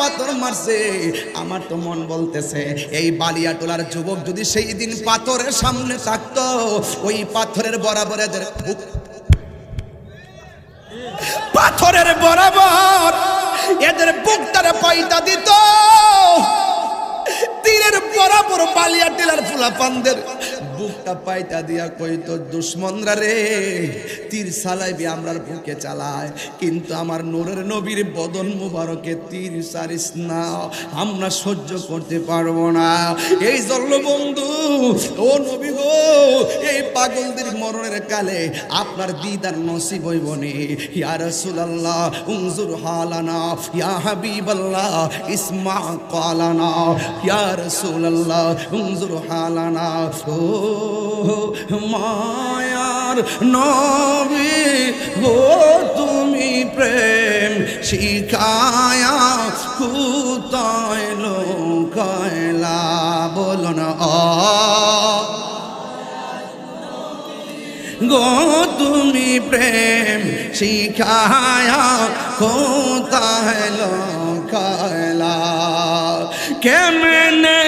পাথর মারছে। আমার তো মন বলতেছে এই বালিয়াটোলার যুবক যদি সেই দিন পাথরের সামনে থাকতো, ওই পাথরের বরাবর এদের পাথরের বরাবর এদের বুকটারে পাইতা দিত। তীরের বরাবর বালিয়াটোলার ফুলাপানদের বুকটা পাইতা দিয়া কইতো, দুশ্মনরা রে তীর চালাইবি আমরার বুকে চালায়, কিন্তু আমার নূরের নবীর বদন মুবারকে তীর চারিস না, আমরা সহ্য করতে পারবো না। এই জন্য বন্ধু ও নবী গো, এই পাগলদের মরণের কালে আপনার দিদার নসিব হইব নি। ইয়া রাসূলুল্লাহ উনজুর হালানা, ইয়া হাবিবাল্লাহ ইসমা কালানা, ইয়া রাসূলুল্লাহ উনজুর হালানা। ও মায়ার নবী গো, তুমি প্রেম শিখায়া কোথায় লোকাইলা, বলো না গো, তুমি প্রেম শিখায়া কোথায় লোকাইলা। কেমনে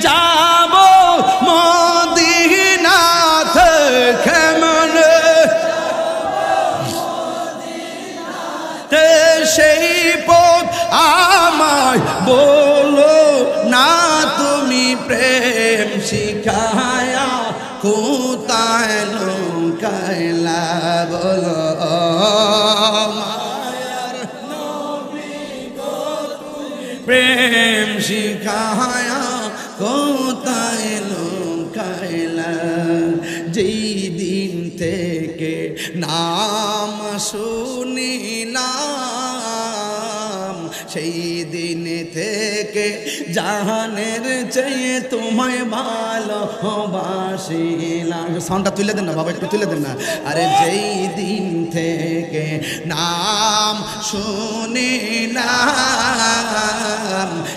যাব মদিনাতে, কেমনে সেই পথ আমায় বলো না, তুমি প্রেম শিখায়া কোথায় লোকাইলা, বলো মায়ার নবী গো, প্রেম শিখায়া কোথায় লোকাইলা। যেই দিন থেকে নাম শুনিলাম, সেই দিন থেকে জাহানের চেয়ে তোমায় ভালোবাসিলাম। সাউন্ডটা তুলে দেন না বাবা, একটু তুলে দেন না। আরে যেই দিন থেকে নাম শুনিলাম,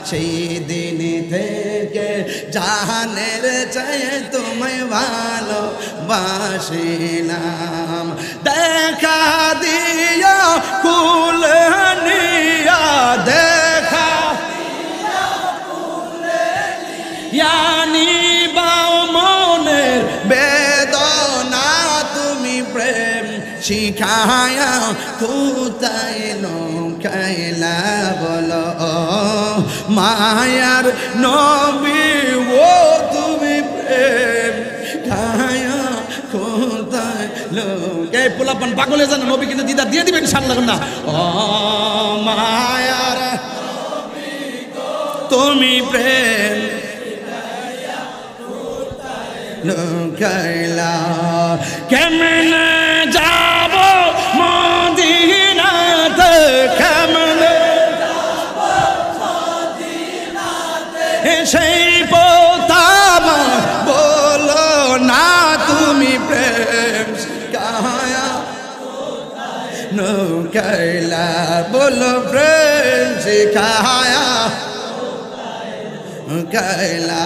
সেই দিন থেকে জাহানের চেয়ে তোমায় ভালোবাসিলাম। দেখা দিয়া কুলে নিয়া, দেখা ইয়ানি বাও মনের বেদনা, তুমি প্রেম শিখায়া কোথায় লোকাইলা, বলো মায়ার নবী ও, তুমি প্রেম শিখায়া কোথায় লোকাই। পোলাপান পাগলে জানো নবী কিন্তু দিদা দিয়ে দিবেন ইনশাআল্লাহ না। ও মায়ার তুমি প্রেম লোকাইলা। কেমনে যাব মদিনাতে, কেমনে সেই পথ আমায় বলো না, তুমি প্রেম শিখায়া লোকাইলা, বলো প্রেম শিখায়া লোকাইলা।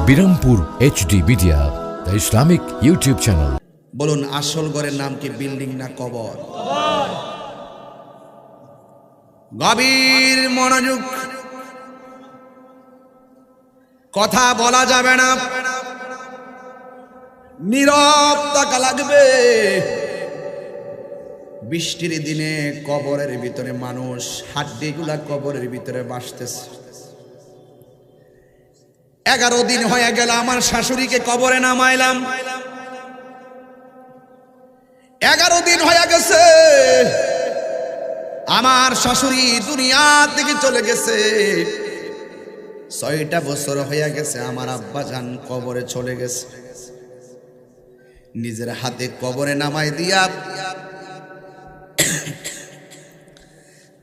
Birampur HD media, the Islamic YouTube channel. বলুন আসল ঘরের নাম কি, বিল্ডিং না কবর? গভীর মনোযোগ, কথা বলা যাবে না, নীরব থাকা লাগবে। বৃষ্টির দিনে কবরের ভিতরে মানুষ, হাড্ডিগুলা কবরের ভিতরে বাসতেছে। 11 দিন হয়ে গেল আমার শাশুড়িকে কবরে নামাইলাম, 11 দিন হয়ে গেছে আমার শাশুড়ি দুনিয়া থেকে চলে গেছে। 6টা বছর হয়ে গেছে আমার আব্বা জান কবরে চলে গেছে। নিজের হাতে কবরে নামাই দিয়া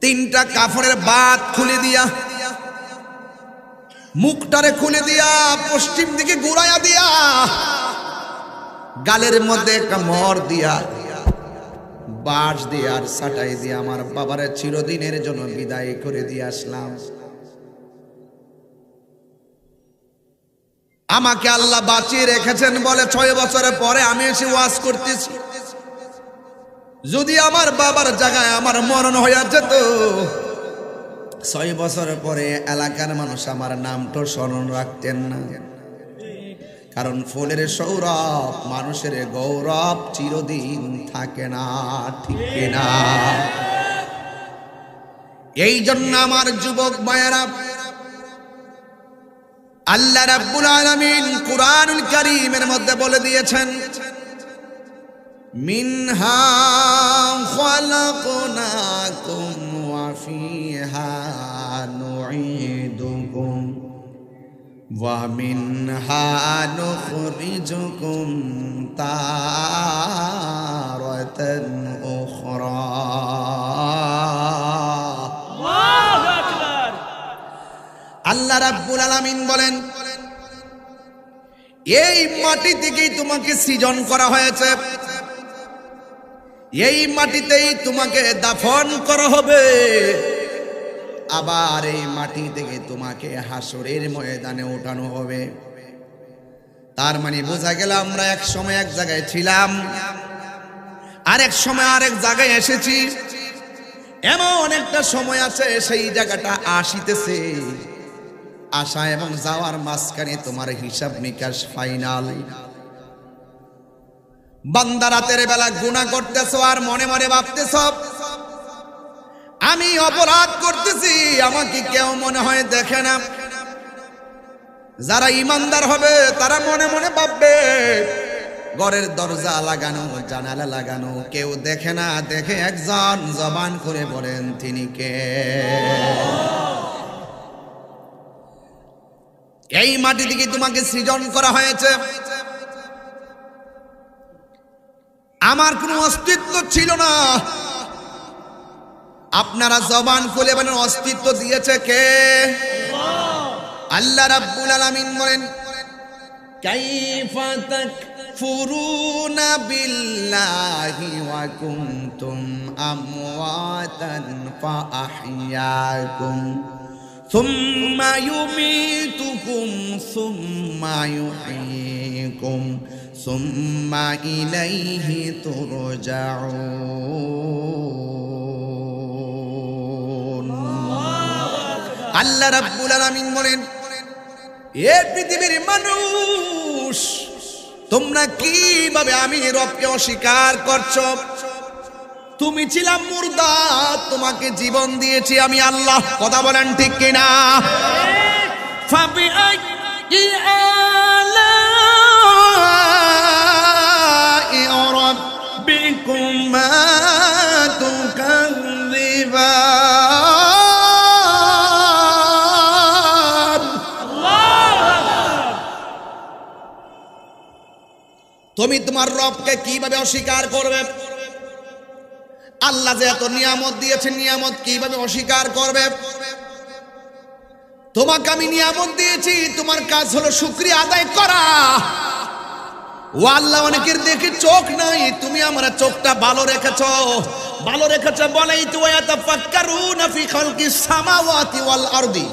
3টা কাফনের বাত খুলে দিয়া, মুখটারে খুলে দিয়া, পশ্চিম দিকে ঘুরাইয়া দিয়া, গালের মধ্যে একটা মর দিয়া, বাঁশ দিয়ে আর ছাটাই দিয়ে আমার বাবারে চিরদিনের জন্য বিদায় করে দিয়ে আসলাম। আমাকে আল্লাহ বাঁচিয়ে রেখেছেন বলে 6 বছরের পরে আমি এসে ওয়াজ করতেছি। যদি আমার বাবার জায়গায় আমার মরণ হয়ে যেত, 6 বছর পরে এলাকার মানুষ আমার নামটা স্মরণ রাখতেন না। কারণ ফুলের সৌরভ মানুষের গৌরব চিরদিন থাকে না, ঠিক না? এই জন্য আমার যুবক ভাইয়েরা, আল্লাহ রাব্বুল আলামিন কুরআনুল কারীমের মধ্যে বলে দিয়েছেন, মিনহা খালাকনাকুম ওয়া ফিহা নুঈদুকুম ওয়া মিনহা নুখরিজুকুম তারাতান উখরা। আল্লাহু আকবার। আল্লাহ রাব্বুল আলামিন বলেন, এই মাটি থেকেই তোমাকে সৃজন করা হয়েছে, এই মাটিতেই তোমাকে দাফন করা হবে, আবার এই মাটি থেকে তোমাকে হাসরের ময়দানে ওঠানো হবে। তার মানে বোঝা গেল আমরা এক সময় এক জায়গায় ছিলাম, আরেক সময় আরেক জায়গায় এসেছি। এমন একটা সময় আছে সেই জায়গাটা আসিতেছে, আসা এবং যাওয়ার মাঝখানে তোমার হিসাব নিকাশ ফাইনাল। বান্দা রাতের বেলা গুনাহ করতেছো আর মনে মনে ভাবতেছো আমি অপরাধ করতেছি, আমাকে কেউ মনে হয় দেখে না। যারা ইমানদার হবে তারা মনে মনে ভাববে ঘরের দরজা লাগানো, জানালা লাগানো, কেউ দেখে না, দেখে একজন জবান করে বলেন তিনি কে? এই মাটি থেকে তোমাকে সৃজন করা হয়েছে। আমার কোনো অস্তিত্ব ছিল না, আপনারা জবান খুলে বলেন অস্তিত্ব দিয়েছে কে? আল্লাহ রাব্বুল আলামিন বলেন, কাইফা তাকফুরুনা বিল্লাহি ওয়া কুনতুম আমওয়াতান ফাআহইয়াকুম সুম্মা ইউমীতুকুম সুম্মা ইউহয়ীকুম সুম্মা ইলাইহি তুরজাউন। আল্লাহ রাব্বুল আলামিন বলেন, এ পৃথিবীর মানুষ, তোমরা কিভাবে আমি রবকে অস্বীকার করছো? তুমি ছিলাম মুর্দা, তোমাকে জীবন দিয়েছি আমি আল্লাহ। কথা বলেন ঠিক কিনা? ফাবিআইয়ি আলাই রাব্বিকুমা তুকাযযিবান। তুমি তোমার রবকে কিভাবে অস্বীকার করবে? আল্লাহ যে এত নিয়ামত দিয়েছে, নিয়ামত কিভাবে অস্বীকার করবে? তোমাকে আমি নিয়ামত দিয়েছি, তোমার কাজ হলো শুকরিয়া আদায় করা। ও আল্লাহ, অনেকের দেখে চোখ নাই, তুমি আমার চোখটা ভালো রেখেছো। ভালো রেখেছো বলেই তো ইয়াতাফাক্কারুনা ফি খালকিস সামাওয়াতি ওয়াল আরদি।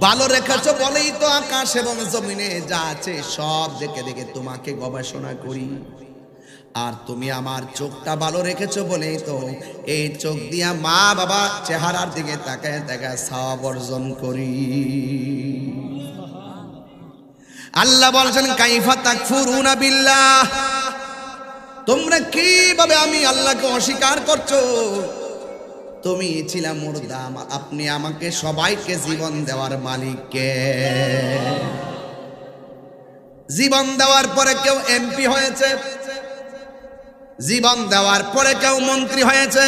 ভালো রেখেছো বলেই তো আকাশ এবং জমিনে যা আছে সব দেখে দেখে তোমাকে গবেষণা করি। আর তুমি আমার চোখটা ভালো রেখেছো বলেই তো এই চোখ দিয়া মা বাবা চেহারার দিকে তাকায় তাকায় সওয়াব অর্জন করি। আল্লাহ বলছেন, কাইফা তাকফুরুনা বিল্লাহ, তোমরা কিভাবে আমি আল্লাহকে অস্বীকার করছো? তুমি ছিলাম মুর্দা, আপনি আমাকে সবাইকে জীবন দেওয়ার মালিক কে? জীবন দেওয়ার পরে কেউ এমপি হয়েছে, জীবন দেওয়ার পরে কেউ মন্ত্রী হয়েছে,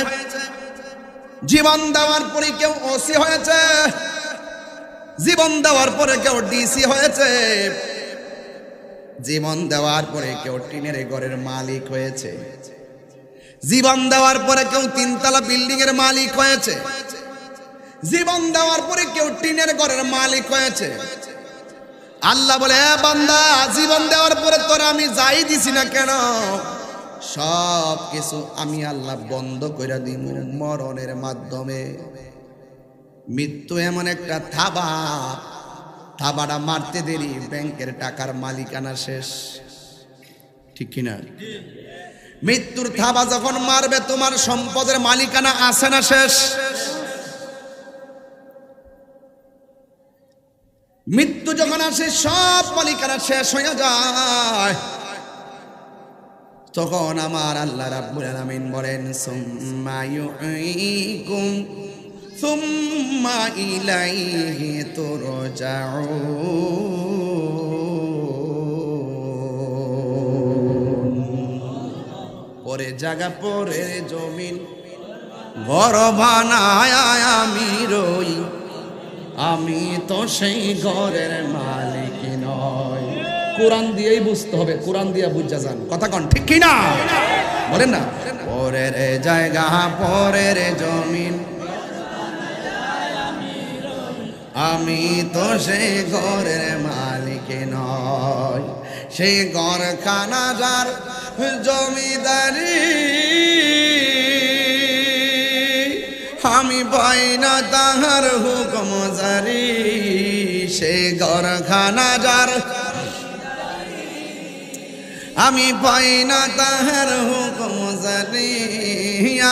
জীবন দেওয়ার পরে কেউ ওসি হয়েছে, জীবন দেওয়ার পরে কেউ ডিসি হয়েছে, জীবন দেওয়ার পরে কেউ টিনের ঘরের মালিক হয়েছে, জীবন দেওয়ার পরে কেউ 3 তলা বিল্ডিং এর মালিক হয়েছে, জীবন দেওয়ার পরে কেউ টিনের ঘরের মালিক হয়েছে। আল্লাহ বলে, বান্দা, জীবন দেওয়ার পরে তোরা আমি যাই দিছি না কেন, সব কিছু আমি আল্লাহ বন্ধ করে দিব মরণের মাধ্যমে। মৃত্যু এমন একটা থাবা, থাবাটা মারতে দেরি ব্যাংকের টাকার মালিকানা শেষ, ঠিক কিনা? মৃত্যুর থাবা যখন মারবে তোমার সম্পদের মালিকানা আছে না শেষ? মৃত্যু যখন আসে সব মালিকানা শেষ হয়ে যায়। তখন আমার আল্লাহ রাব্বুল আলামিন বলেন সুম্মা ইউঈকুম সুম্মা ইলাইহি তুরজাউন। পরে জায়গা পরে জমিন ঘর বানায় আমি রই, আমি তো সেই ঘরের মালিক নই। কোরআন দিয়েই বুঝতে হবে, কোরআন দিয়ে বুঝা যান। কথা কন ঠিক কি না? বলেন না। পরের জায়গা পরের জমিন, আমি তো সেই ঘরের মালিক নই। সেই ঘর খানা যার জমিদারি, আমি পাই না তাহার হুকুম জারি। সেই ঘর খানা যার, আমি পাই না তাহার হুকুম জারি।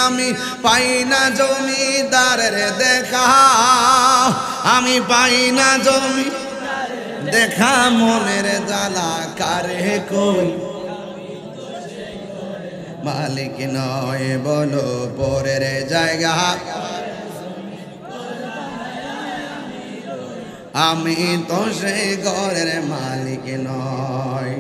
আমি পাই না জমিদারের দেখা, আমি পাই না জমি দেখা। মনের জ্বালা কারে কই, মালিক নয় বলো পরের জায়গা। আমি তো সেই ঘরের মালিক নয়।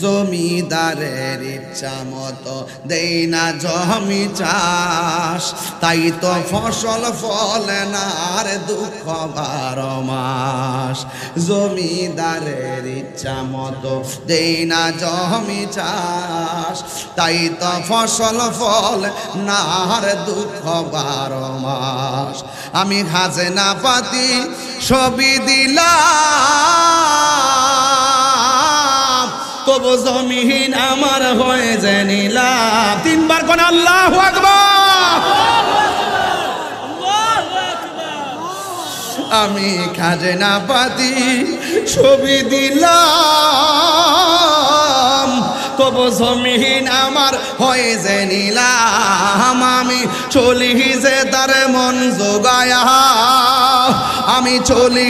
জমিদারের ইচ্ছা মতো দেই না জমি চাষ, তাই তো ফসল ফলে না আর দুঃখ 12 মাস। জমিদারের ইচ্ছা মতো দেই না জমি চাষ, তাই তো ফসল ফলে না আর দুঃখ 12 মাস। আমি খাজনা পাতি সবই দিলাম, তবু জমিন আমার হয়ে যায় নিলাম। 3 বার কোন আল্লাহু আকবার। আমি খাজনা পাতি সবই দিলাম, তবু জমিন আমার হয়ে যায় নিলাম। আমি চলি যে তার মন জোগায়া, আমি চলি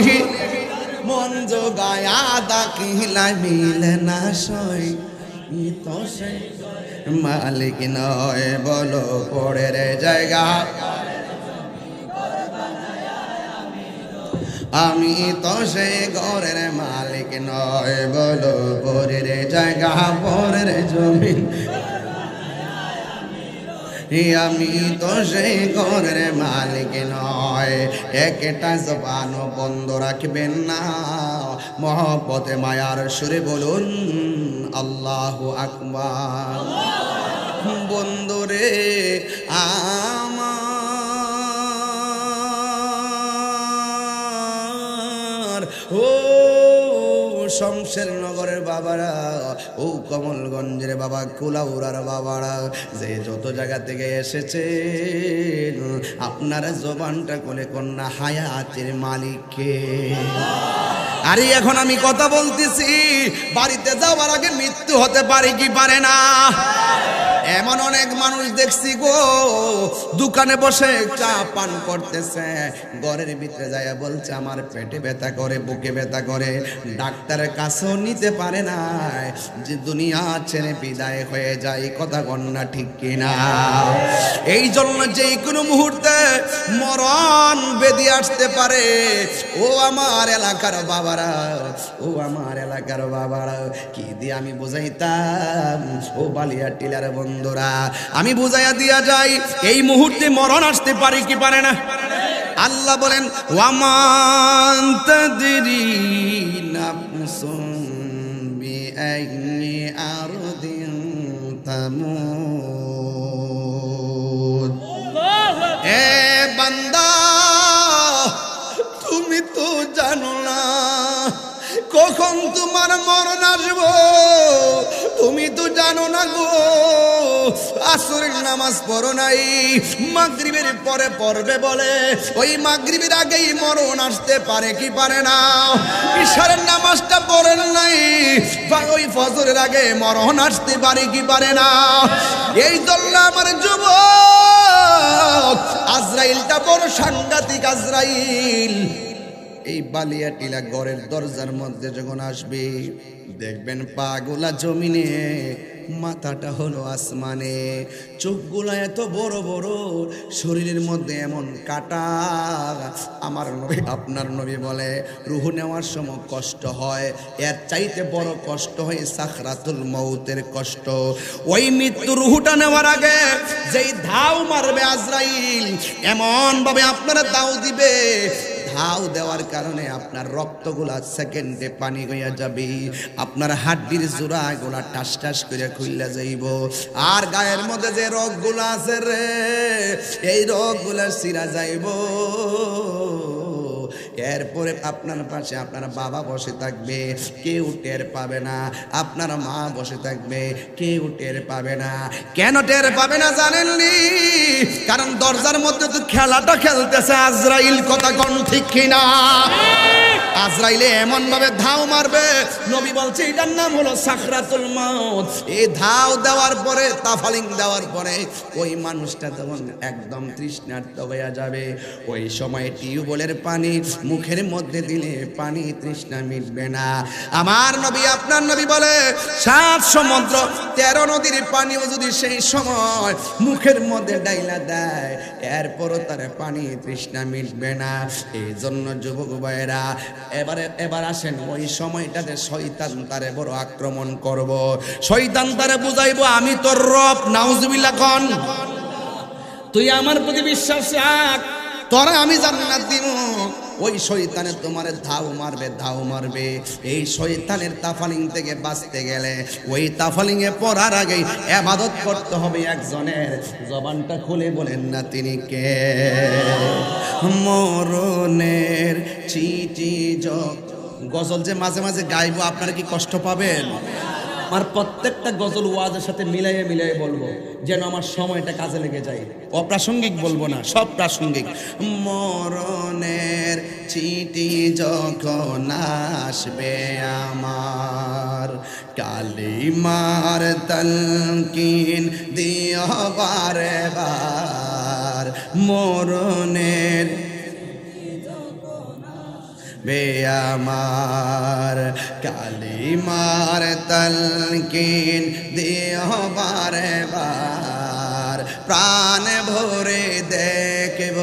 মন জোগায়া। দাকিলাই মিলে না সই, তো সে মালিক নয় বলো পরের জায়গা। আমি তো সে ঘরের মালিক নয় বলো পরের জায়গা পরের জমিন। আমি তো সেই ঘরের মালিক নয়। একটা জবান বন্ধ রাখবেন না, মহব্বতে মায়ার সুরে বলুন আল্লাহু আকবার। বন্ধুরে আমার, ও শমশের নগরের বাবারা, ও কমলগঞ্জের বাবা, কুলাউড়ার বাবারা, যে যত জায়গা থেকে এসেছেন, আপনার জবানটা কোলে কন্যা হায়াতের মালিককে। আরে এখন আমি কথা বলতেছি, বাড়িতে যাওয়ার আগে মৃত্যু হতে পারে কি পারে না? এমন অনেক মানুষ দেখছি গো, দোকানে বসে চা পান করতেছে, ঘরের ভিতরে যায় বলছে আমার পেটে ব্যথা করে, বুকে ব্যথা করে, ডাক্তারের কাছেও নিতে পারে না, যে দুনিয়া ছেড়ে বিদায় হয়ে যায়। কথা কন্যা ঠিক কিনা? এই জন্য যে কোনো মুহূর্তে মরণ বেদি আসতে পারে। ও আমার এলাকার বাবারা, ও আমার এলাকার বাবারা, কি দিয়ে আমি বুঝাইতাম? ও বালিয়া টিলার বন্ধুরা, আমি বুঝাইয়া দিয়া যাই, এই মুহূর্তে মরণ আসতে পারে কি পারে না? আল্লাহ বলেন ওয়ামান তাদরি নাফসুন বিআইয়ি আরদিন তামুত। এ বান্দা, তুমি তো জানো না কখন তোমার মরণ আসবো তুমি তো জানো না গো। আসরের নামাজ পড়ো নাই, মাগরিবের পরে পড়বে বলে, ওই মাগরিবের আগেই মরণ আসতে পারে কি পারে না? ইশারের নামাজটা পড়েন নাই, ওই ফজরের আগে মরণ আসতে পারে কি পারে না? এই জন্য আমার যুবক, আজরাইলটা বড় সাংঘাতিক। আজরাইল এই বালিয়াটিলা ঘরের দরজার মধ্যে যখন আসবে, দেখবেন পা গুলা জমিনে, মাথাটা হলো আসমানে, চোখগুলা এত বড় বড়, শরীরের মধ্যে এমন কাটা। আমার নবী, আপনার নবী বলে রুহ নেওয়ার সময় কষ্ট হয়, এর চাইতে বড় কষ্ট হয় সাকরাতুল মউতের কষ্ট। ওই মৃত্যু রুহটা নেওয়ার আগে যেই ধাও মারবে আজরাইল, এমন ভাবে আপনারা দাও দিবে, ধাও দেওয়ার কারণে আপনার রক্তগুলা সেকেন্ডে পানি হইয়া যাবে, আপনার হাড্ডির জোড়া গুলা টাস টাস করে খুইলা যাইব, আর গায়ের মধ্যে যে রগগুলা আছে রে, এই রগগুলা সিরা যাইব। এরপরে আপনার পাশে আপনার বাবা বসে থাকবে, কেউ টের পাবে না, আপনার মা বসে থাকবে, কেউ টের পাবে না। কেন টের পাবে না জানেননি? কারণ দরজার মধ্যে তো খেলাটা খেলতেছে আজরাইল। কথা কোন ঠিক কিনা? আজরাইলে এমন ভাবে ধাও মারবে, নবী বলছে এটার নাম হলো সাকরাতুল মাউত। এই ধাও দেওয়ার পরে, তাফালিং দেওয়ার পরে ওই মানুষটা তখন একদম তৃষ্ণার্ত হয়ে যাবে। ওই সময় টিউবওয়েলের পানি মুখের মধ্যে দিলে পানি তৃষ্ণা মিটবে না। আমার নবী, আপনার নবী বলে 7 সমুদ্র 13 নদীর পানিও যদি সেই সময় মুখের মধ্যে ডাইলা দেয়, এরপরও তার পানি তৃষ্ণা মিটবে না। এই জন্য যুবক ভাইয়েরা, এবার আসেন, ওই সময়টাতে শয়তান তারে বড় আক্রমণ করব, শয়তান তারে বুঝাইবো আমি তোর রব। নাউজুবিল্লাহ কোন, তুই আমার প্রতি বিশ্বাস রাখ, তোরা আমি জান্নাত দিব। ওই শয়তানে তোমারে ধাও মারবে। এই শয়তানের তাফালিং থেকে বাঁচতে গেলে ওই তাফালিং এ পড়ার আগে ইবাদত করতে হবে একজনের। জবানটা খুলে বলেন না তিনি কে? মরণের চিঠি গজল যে মাঝে মাঝে গাইবো, আপনারা কি কষ্ট পাবেন? আমার প্রত্যেকটা গজল ওয়াজের সাথে মিলাইয়ে বলবো, যেন আমার সময়টা কাজে লেগে যায়। অপ্রাসঙ্গিক বলবো না, সব প্রাসঙ্গিক। মরণের চিঠি যখন আসবে আমার, কালিমার তালকিন দিও বারে বার। মরণের বে আমার, কালিমার তালকিন দিও বারে বার। প্রাণ ভরে দেখব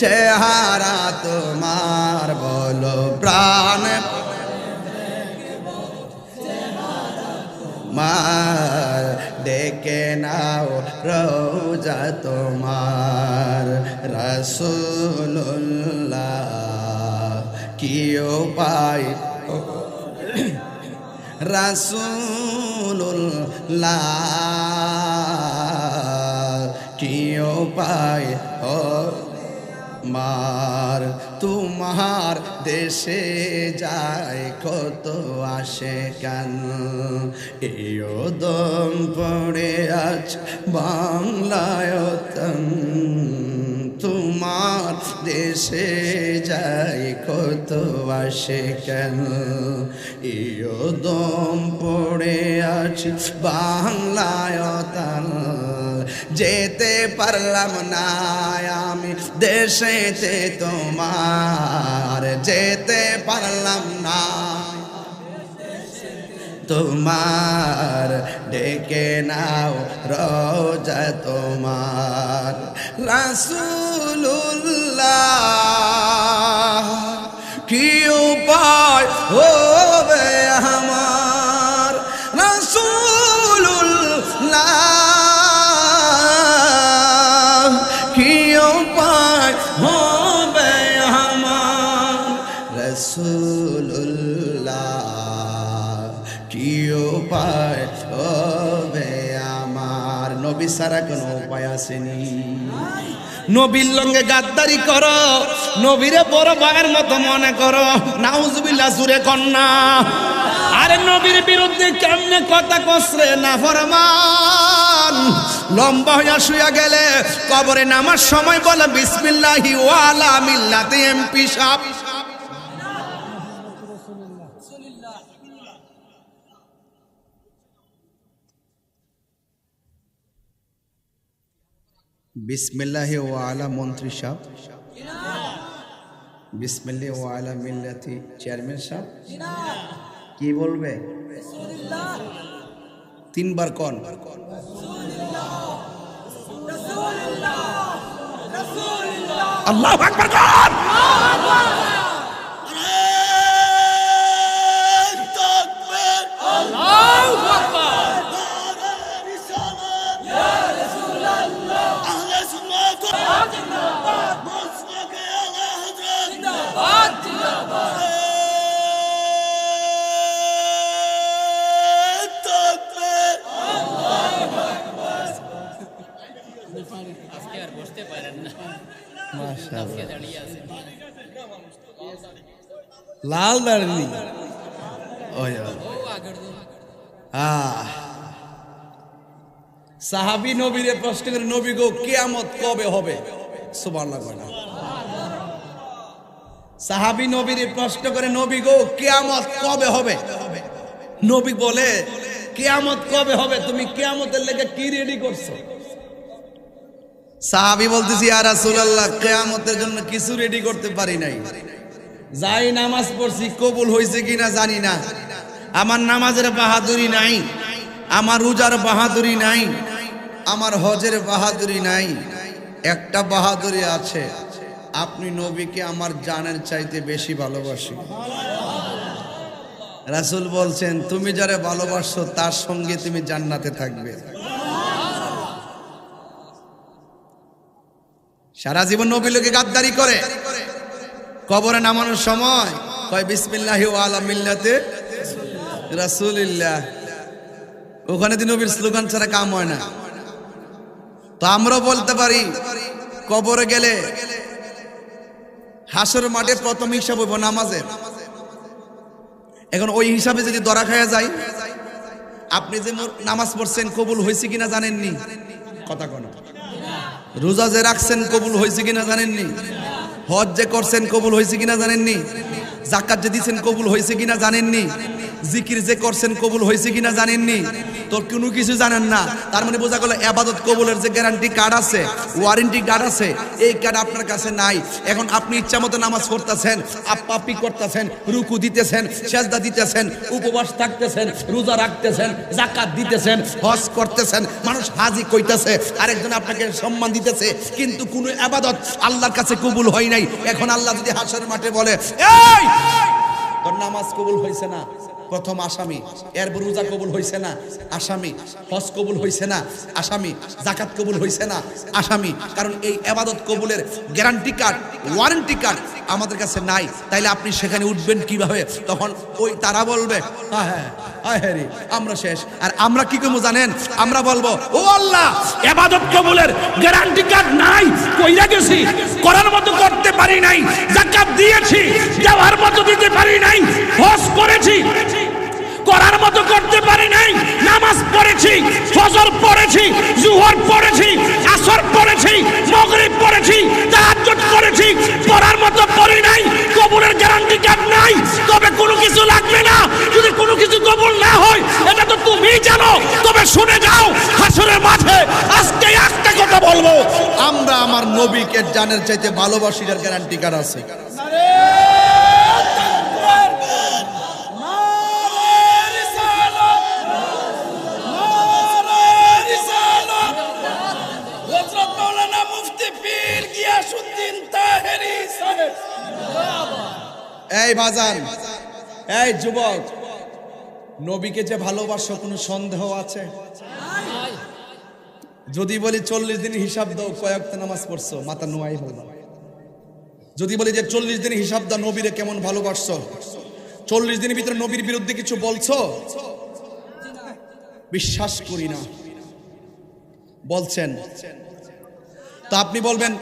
চেহারা তোমার, বলো প্রাণ মার, ডেকে নাও রওজা তোমার। রাসূলুল্লাহ কি উপায়, রাসূলুল্লাহ কি উপায় ও মার। তোমার দেশে যায় কত আসে কেন, এই দম পড়ে আজ বাংলায়। তোমার দেশে যায় কত আসে কেন, ইও দম পড়ে আছি বাংলায়। যেতে পারলাম না আমি দেশেতে তোমার, যেতে পারলাম না তোমার। ডেকে নাও রওজা তোমার। রাসূলুল্লাহ কি উপায় হবে আমার, রাসূলুল্লাহ কি উপায় হবে আমার। রাসূলুল্লাহ কি উপায় হবে আমার। নবী ছাড়া কোনো উপায় আসেনি। নবীর লঙ্গে গাদ্দারি করো, নবীরে বড় ভাইয়ের মতো মনে করো। নাউজুবিল্লাহ, সুরে কন্যা। আরে নবীর বিরুদ্ধে কেমনে কথা কসরে না ফরমান। লম্বা হইয়া শুয়া গেলে কবরে নামার সময় বলে বিসমিল্লাহি ওয়ালা মিল্লাতে এমপি সাহেব। বিসমিল্লাহি ওয়ালা মন্ত্রী সাহেব, বিসমিল্লাহি ওয়ালা মিল্লাতি চেয়ারম্যান সাহেব কি বলবে? তিনবার কোন আল্লাহু আকবার কোন। লাল দাঁড়ি সাহাবী নবীরে প্রশ্ন করে, নবী গো কিয়ামত কবে হবে? সুবহানাল্লাহ। সাহাবী নবীরে প্রশ্ন করে, নবী গো কিয়ামত কবে হবে? নবী বলে, কিয়ামত কবে হবে? তুমি কিয়ামতের লেগে কি রেডি করছো? সাহাবী বলতেছি, ইয়া রাসূলুল্লাহ, কিয়ামতের জন্য কিছু রেডি করতে পারি নাই। যাই নামাজ পড়ছি, কবুল হয়েছে কিনা জানি না। আমার নামাজের বাহাদুরি নাই, আমার রোজার বাহাদুরি নাই, আমার হজের বাহাদুরি নাই। একটা বাহাদুরি আছে, আপনি নবীকে আমার জানের চাইতে বেশি ভালোবাসি। রাসূল বলছেন, তুমি যারে ভালোবাসো তার সঙ্গে তুমি জান্নাতে থাকবে। সারা জীবন নবীর লোকে গাদ্দারি করে, কবরে নামানোর সময় কয় বিসমিল্লাহি ওয়ালা মিল্লাতে রাসূলিল্লাহ। ওখানে তো নবীর স্লোগান ছাড়া কাম হয় না। তো আমরাও বলতে পারি, কবরে গেলে হাসর মাঠে প্রথম হিসাব হইব নামাজের। এখন ওই হিসাবে যদি ধরা খায়া যায়, আপনি যে নামাজ পড়ছেন কবুল হয়েছে কিনা জানেননি, কথা কোন। রোজা যে রাখছেন কবুল হয়েছে কিনা জানেননি, হজ যে করছেন কবুল হয়েছে কিনা জানেননি, যাকাত যে দিচ্ছেন কবুল হয়েছে কিনা জানেননি, জিকির যে করছেন কবুল হয়েছে কিনা জানেননি। তো কোনো কিছু জানেন না, তার মানে বোঝা গেল ইবাদত কবুলের যে গ্যারান্টি কার্ড আছে, ওয়ারেন্টি কার্ড আছে, এই কার্ড আপনার কাছে নাই। এখন আপনি ইচ্ছা মতো নামাজ পড়তেছেন, আপ্পাপি করতেছেন, রুকু দিতেছেন, সেজদা দিতেছেন, উপবাস থাকতেছেন, রোজা রাখতেছেন, যাকাত দিতেছেন, হজ করতেছেন, মানুষ হাজি কইতেছে, আরেকজন আপনাকে সম্মান দিতেছে, কিন্তু কোনো ইবাদত আল্লাহর কাছে কবুল হয় নাই। এখন আল্লাহ যদি হাসরের মাঠে বলে, এই তোর নামাজ কবুল হয়েছে না, প্রথম আসামি। এরপর রোজা কবুল হয়েছে না, আসামি। হজ কবুল হয়েছে না, আসামি। যাকাত কবুল হয়েছে না, আসামি। কারণ এই ইবাদত কবুলের গ্যারান্টি কার্ড, ওয়ারেন্টি কার্ড আমাদের কাছে নাই। তাইলে আপনি সেখানে উঠবেন কিভাবে? তখন ওই তারা বলবে, হ্যাঁ রে আমরা শেষ। আর আমরা কি করবো জানেন? আমরা বলবো, ও আল্লাহ, ইবাদত কবুলের গ্যারান্টি কার্ড নাই, কইরা গেছি, করার মতো করতে পারি নাই, যাকাত দিয়েছি, দেওয়ার মতো দিতে পারি নাই, হজ করেছি, করার মতো করতে পারি নাই, নামাজ পড়েছি, ফজর পড়েছি, জুহর পড়েছি, আসর পড়েছি, মাগরিব পড়েছি, তাহাজ্জুদ করেছি, পড়ার মতো পড়ি নাই, কবুলের গ্যারান্টি কার্ড নাই। তবে কোনো কিছু লাগবে না, যদি কোনো কিছু কবুল না হয় এটা তো তুমিই জানো। তবে শুনে যাও, হাসরের মাঠে আজকে একটা কথা বলবো, আমরা আমার নবীকে জানের চাইতে ভালোবাসি, যার গ্যারান্টি কার্ড আছে। এই বাজান, এই যুবক, নবীকে যে ভালোবাসো কোনো সন্দেহ আছে? যদি বলি 40 দিন হিসাব দাও কয়েকটা নামাজ পড়ছো, মাথা নোয়াই হল। যদি বলি যে 40 দিন হিসাব দাও নবীরে কেমন ভালোবাসছো, 40 দিনের ভিতরে নবীর বিরুদ্ধে কিছু বলছো? বিশ্বাস করি না। বলছেন তো আপনি বলবেন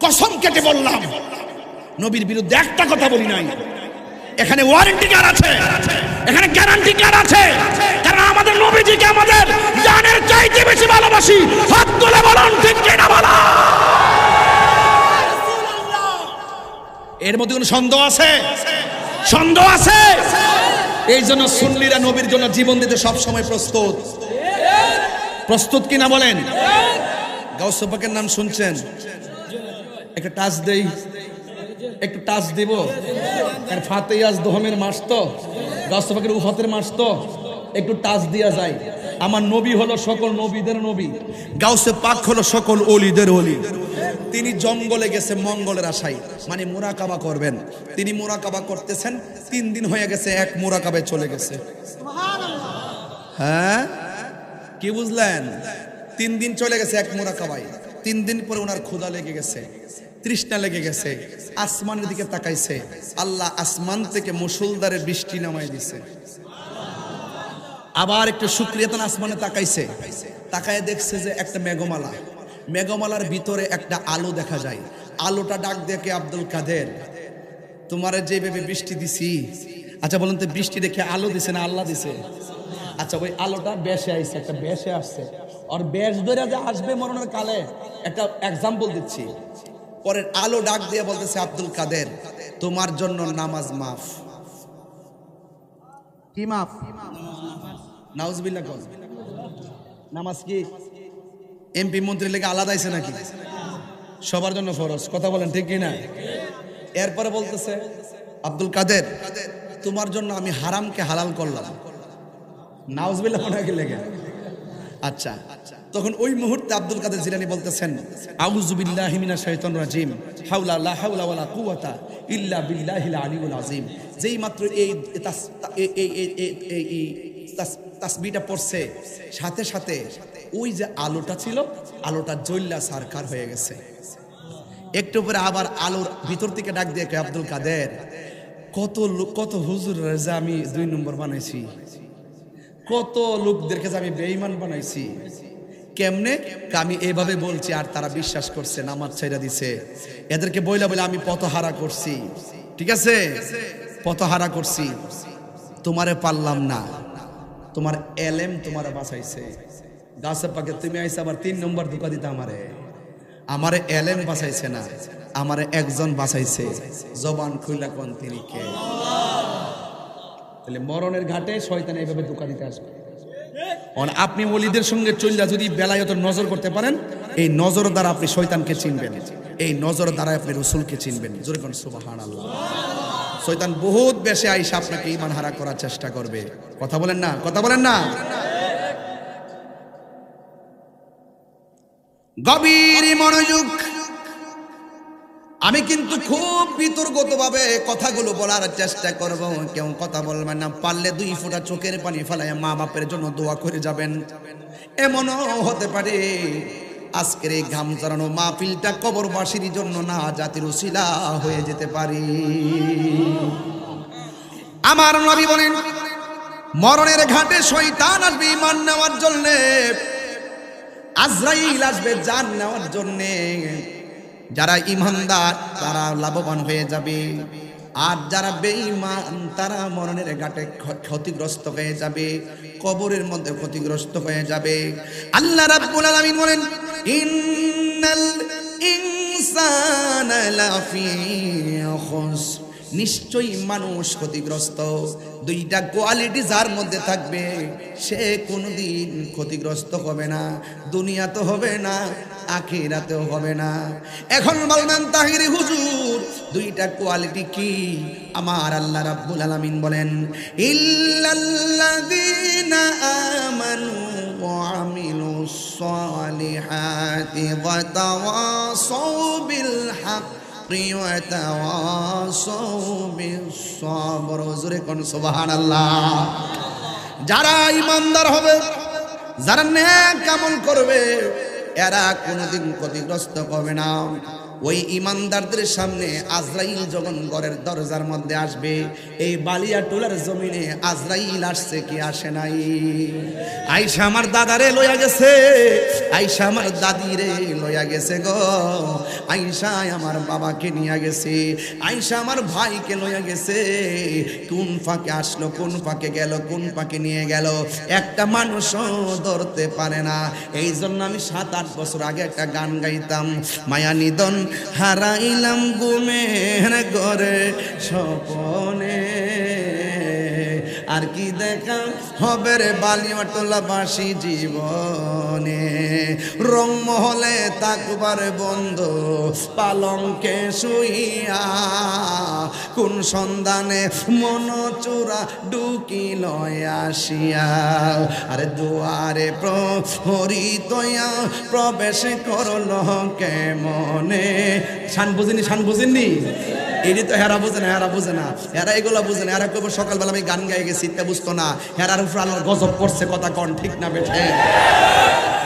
কসম কেটে বললাম নবীর বিরুদ্ধে একটা কথা বলি নাই। এখানে ওয়ারেন্টি কার্ড আছে, এখানে গ্যারান্টি কার্ড আছে, কারণ আমাদের নবীজিকে আমাদের জানের চাইতে বেশি ভালোবাসি। হাত তুলে বলুন ঠিক কিনা বলা। এর মধ্যে কোনো সন্দেহ আছে? সন্দেহ আছে? এই জন্য সুন্নিরা নবীর জন্য জীবন দিতে সব সময় প্রস্তুত। প্রস্তুত কিনা বলেন? গাউসে পাকের নাম শুনছেন? একটা টাচ দেই, একটু টাচ দিব। আর ফাতেয়াজ দহমের মাস তো, গাউসে পাকের উফাতের মাস তো, একটু টাচ দিয়া যায়। আমার নবী হলো সকল নবীদের নবী, গাউসে পাক হলো সকল ওলিদের ওলি। তিনি জঙ্গলে গেছে মঙ্গলের আশায়, মানে মুরাকাবা করবেন। তিনি মুরাকাবা করতেছেন, 3 দিন হয়ে গেছে, এক মুরাকাবায় চলে গেছে। হ্যাঁ, কি বুঝলেন? 3 দিন চলে গেছে এক মুরাকাবায়। 3 দিন পরে ওনার ক্ষুধা লেগে গেছে, তৃষ্ণা লেগে গেছে। আসমানের দিকে তাকাইছে, আল্লাহ আসমান থেকে মুষলধারে বৃষ্টি নামাই দিছে। আবার একটু শুকরিয়াতন আসমানে তাকাইছে, তাকায় দেখছে যে একটা মেঘমালা, মেঘমালার ভিতরে একটা আলো দেখা যায়। আলোটা ডাক দেখে, আব্দুল কাদের তোমারে যেভাবে বৃষ্টি দিছি, আচ্ছা বলুন তো বৃষ্টি দেখে আলো দিছে না আল্লাহ দিছে? আচ্ছা ওই আলোটা বেশে আইছে, একটা বেশে আসছে, আর বেশ ধরে যে আসবে মরণের কালে। একটা এক্সাম্পল দিচ্ছি। পরের আলো ডাক দিয়ে বলতেছে, আব্দুল কাদের তোমার জন্য নামাজ মাফ। কি মাফ? নাউজুবিল্লাহ কোন নামাজ কি এমপি মন্ত্রী লেগে আলাদা আইছে নাকি? সবার জন্য ফরজ। কথা বলেন ঠিক কি না? এরপরে বলতেছে, আব্দুল কাদের তোমার জন্য আমি হারামকে হালাল করলাম। নাউজুবিল্লাহ মনে লেগে। আচ্ছা, তখন ওই মুহূর্তে আব্দুল কাদের জিলানী বলতেছেন, আউযু বিল্লাহি মিনাশ শাইতানির রাজিম, হাওলা লা হাওলা ওয়ালা কুওয়াতা ইল্লা বিল্লাহিল আলিয়্যিল আযীম। যেই মাত্র এই তাসবিহটা পড়ছে, সাথে সাথে ওই যে আলোটা ছিল, আলোটা জ্বললা সারকার হয়ে গেছে। একটু পরে আবার আলোর ভিতর থেকে ডাক দিয়ে, আব্দুল কাদের কত হুজুর যে আমি 2 নম্বর বানাইছি, কত লোকদেরকে আমি বেঈমান বানাইছি। কেমনে? আমি এইভাবে বলছি আর তারা বিশ্বাস করছে, নামাজ ছেড়ে দিছে। এদেরকে বইলা বলে আমি পথহারা করছি, ঠিক আছে, পথহারা করছি, তোমারে পারলাম না, তোমার এলেম তোমারে বাঁচাইছে। গাছে পাকে তুমি আইসা আবার 3 নম্বর ধোকা দিতে আমারে এলেম বাঁচাইছে না, আমারে একজন বাঁচাইছে। জবান খুইলা কোন তিনি কে? তাহলে মরণের ঘাটে শয়তান এইভাবে ধোকা দিতে আসবে। আপনি ওলিদের সঙ্গে চললা যদি বেলায়েতের নজর করতে পারেন, এই নজর দ্বারা আপনি শয়তানকে চিনবেন, এই নজর দ্বারা আপনি রাসূলকে চিনবেন। জোরে কোন সুবহানাল্লাহ। শয়তান বহুত বেশি আইসা আপনাকে ঈমান হারা করার চেষ্টা করবে। কথা বলেন না? কথা বলেন না? গভীর মনোযোগ। আমি কিন্তু খুব বিতর্কতভাবে কথাগুলো বলার চেষ্টা করব, কেউ কথা বলবেন না। পারলে 2 ফোঁটা চোখের পানি ফেলায় মা বাপের জন্য দোয়া করে যাবেন। এমনও হতে পারে আজকের এই ঘাম ঝরানো মাহফিলটা কবরবাসীর জন্য না জাতির উসিলা হয়ে যেতে পারে। আমার নবী বলেন, মরণের ঘাটে শয়তান আসবে ঈমান নেওয়ার জন্য, আজরাইল আসবে জান নেওয়ার জন্য। যারা ঈমানদার তারা লাভবান হয়ে যাবে, আর যারা বেঈমান তারা মরণের ঘাটে ক্ষতিগ্রস্ত হয়ে যাবে, কবরের মধ্যে ক্ষতিগ্রস্ত হয়ে যাবে। আল্লাহ রাব্বুল আলামিন বলেন, ইন্নাল ইনসানা লাফি খুসর, নিশ্চয়ই মানুষ ক্ষতিগ্রস্ত। 2টা কোয়ালিটি যার মধ্যে থাকবে সে কোনোদিন ক্ষতিগ্রস্ত হবে না, দুনিয়াতে হবে না, আখিরাতেও হবে না। এখন বলবেন তাহিরি হুজুর 2টা কোয়ালিটি কি? আমার আল্লাহ রাব্বুল আলামিন বলেন, ইল্লাল্লাযীনা আমানু ওয়া আমিলুস সালিহাতি ওয়া তাওয়াসাউ বিল হক ওয়া তাওয়াসাউ বিস সাবর। জোরে কোন সুবহানাল্লাহ। যারা ঈমানদার হবে, যারা নেক আমল করবে, এরা কোনোদিন ক্ষতিগ্রস্ত হবে না। ওই ইমানদারদের সামনে আজরাইল যখন ঘরের দরজার মধ্যে আসবে, এই বালিয়াটোলার জমিনে আজরাইল আসছে কি আসে নাই? আইসা আমার দাদারে লইয়া গেছে, আইসা আমার দাদিরে লইয়া গেছে গো, আইসা আমার বাবাকে নিয়ে গেছে, আইসা আমার ভাইকে লইয়া গেছে। কোন ফাঁকে আসলো, কোন ফাঁকে গেল, কোন ফাঁকে নিয়ে গেল, একটা মানুষও ধরতে পারে না। এই জন্য আমি 7-8 বছর আগে একটা গান গাইতাম, মায়া নিদন হারাইলাম ঘুমের ঘরে স্বপনে, আর কি দেখা হবে রে বালিয়াটোলাবাসী জীবনে। রংমহলে তাকবার বন্ধ পালঙ্কে শুইয়া, কোন সন্ধানে মন চূড়া ঢুকি লয় আসিয়া, আরে দুয়ারে প্রহরী তয়া প্রবেশ করল কেমনে। শান বুঝিনি, শান বুঝিনি, এই তো হেরা বুঝে না, হেরা বুঝে না, হেরা এগুলো বুঝে না। হেরা কেবল সকালবেলা আমি গান গাই গেছি তা বুঝতো না, হেরার উপর আল্লাহর গজব পড়ছে। কথা কন ঠিক না বেঠে?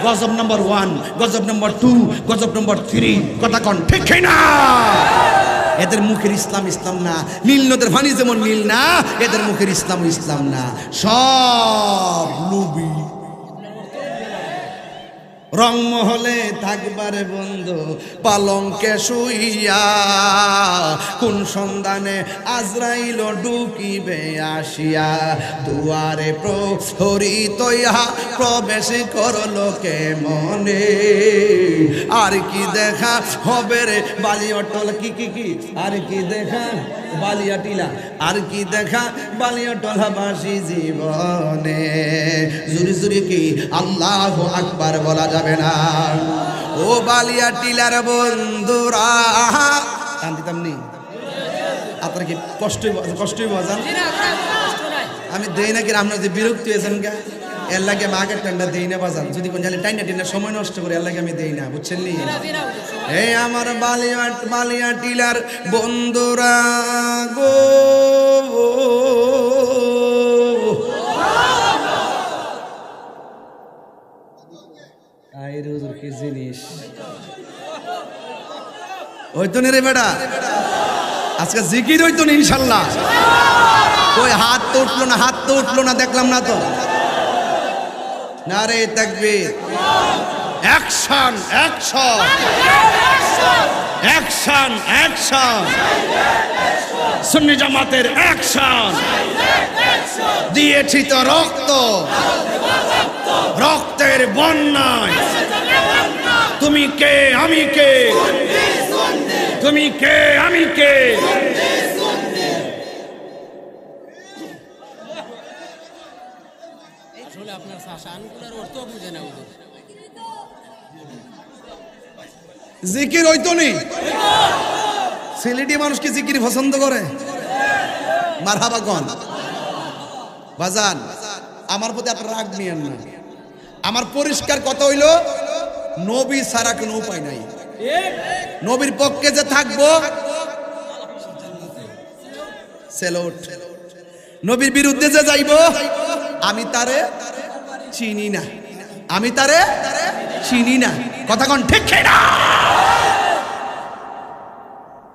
গজব নম্বর 1, গজব নম্বর 2, গজব নম্বর 3, কথা কন ঠিক না? এদের মুখের ইসলাম ইসলাম না, নীল নদের পানি যেমন নীল না, এদের মুখের ইসলাম ইসলাম না, সব লুবি। রংমহলে থাকবারে বন্ধু পালঙ্কে শুইয়া, কোন সন্ধানে আজরাইল ঢুকিবে আসিয়া, দুয়ারে প্রহরী তৈয়া প্রবেশ করলো কেমনে, আর কি দেখা হবে রে বালিয়াটোলা, কি কি কি, আর কি দেখা বালিয়াটিলা, আর কি দেখা বালিয়াটোলাবাসী জীবনে। জুরি জুরি কি আল্লাহু আকবার বলা যাবে না? ও বালিয়াটিলার বন্ধুরা, টান দিতাম নি আপনার কি কষ্টই বাজান? আমি দেই নাকি আপনার যে বিরক্তি হয়েছেন গা, এর লাগে আমি আগের টাইমটা দেই না বাজান। যদি কোন জালে টাইনা সময় নষ্ট করে এর লাগে আমি দেই না, বুঝছেন নি? এই আমার বালিয়াটিলার বন্ধুরা গো, কি জিনিস হইতো রে বেটা, আজকে জিকির হইতো না ইনশাল্লাহ। ওই হাত তো উঠলো না, হাত তো উঠলো না, দেখলাম না তো। নারে তাকবীর, অ্যাকশন অ্যাকশন অ্যাকশন অ্যাকশন, সুন্নি জামাতের অ্যাকশন। দিয়েছি তো রক্ত, রক্তের বন্যায়, তুমি কে আমি কে, তুমি কে আমি কে। জিকির হইতো নি? সিলেটি মানুষ কি জিকির পছন্দ করে? মারহাবা কোন বাজান? আমার প্রতি আপনার রাগ নিয়েন না, আমার পরিষ্কার কথা হইল, নবী ছাড়া কোনো উপায় নাই। নবীর পক্ষে যে থাকবো সেলুট, নবীর বিরুদ্ধে যে যাইব আমি তারে চিনি না, আমি তারে চিনি না। কথা কোন ঠিক না?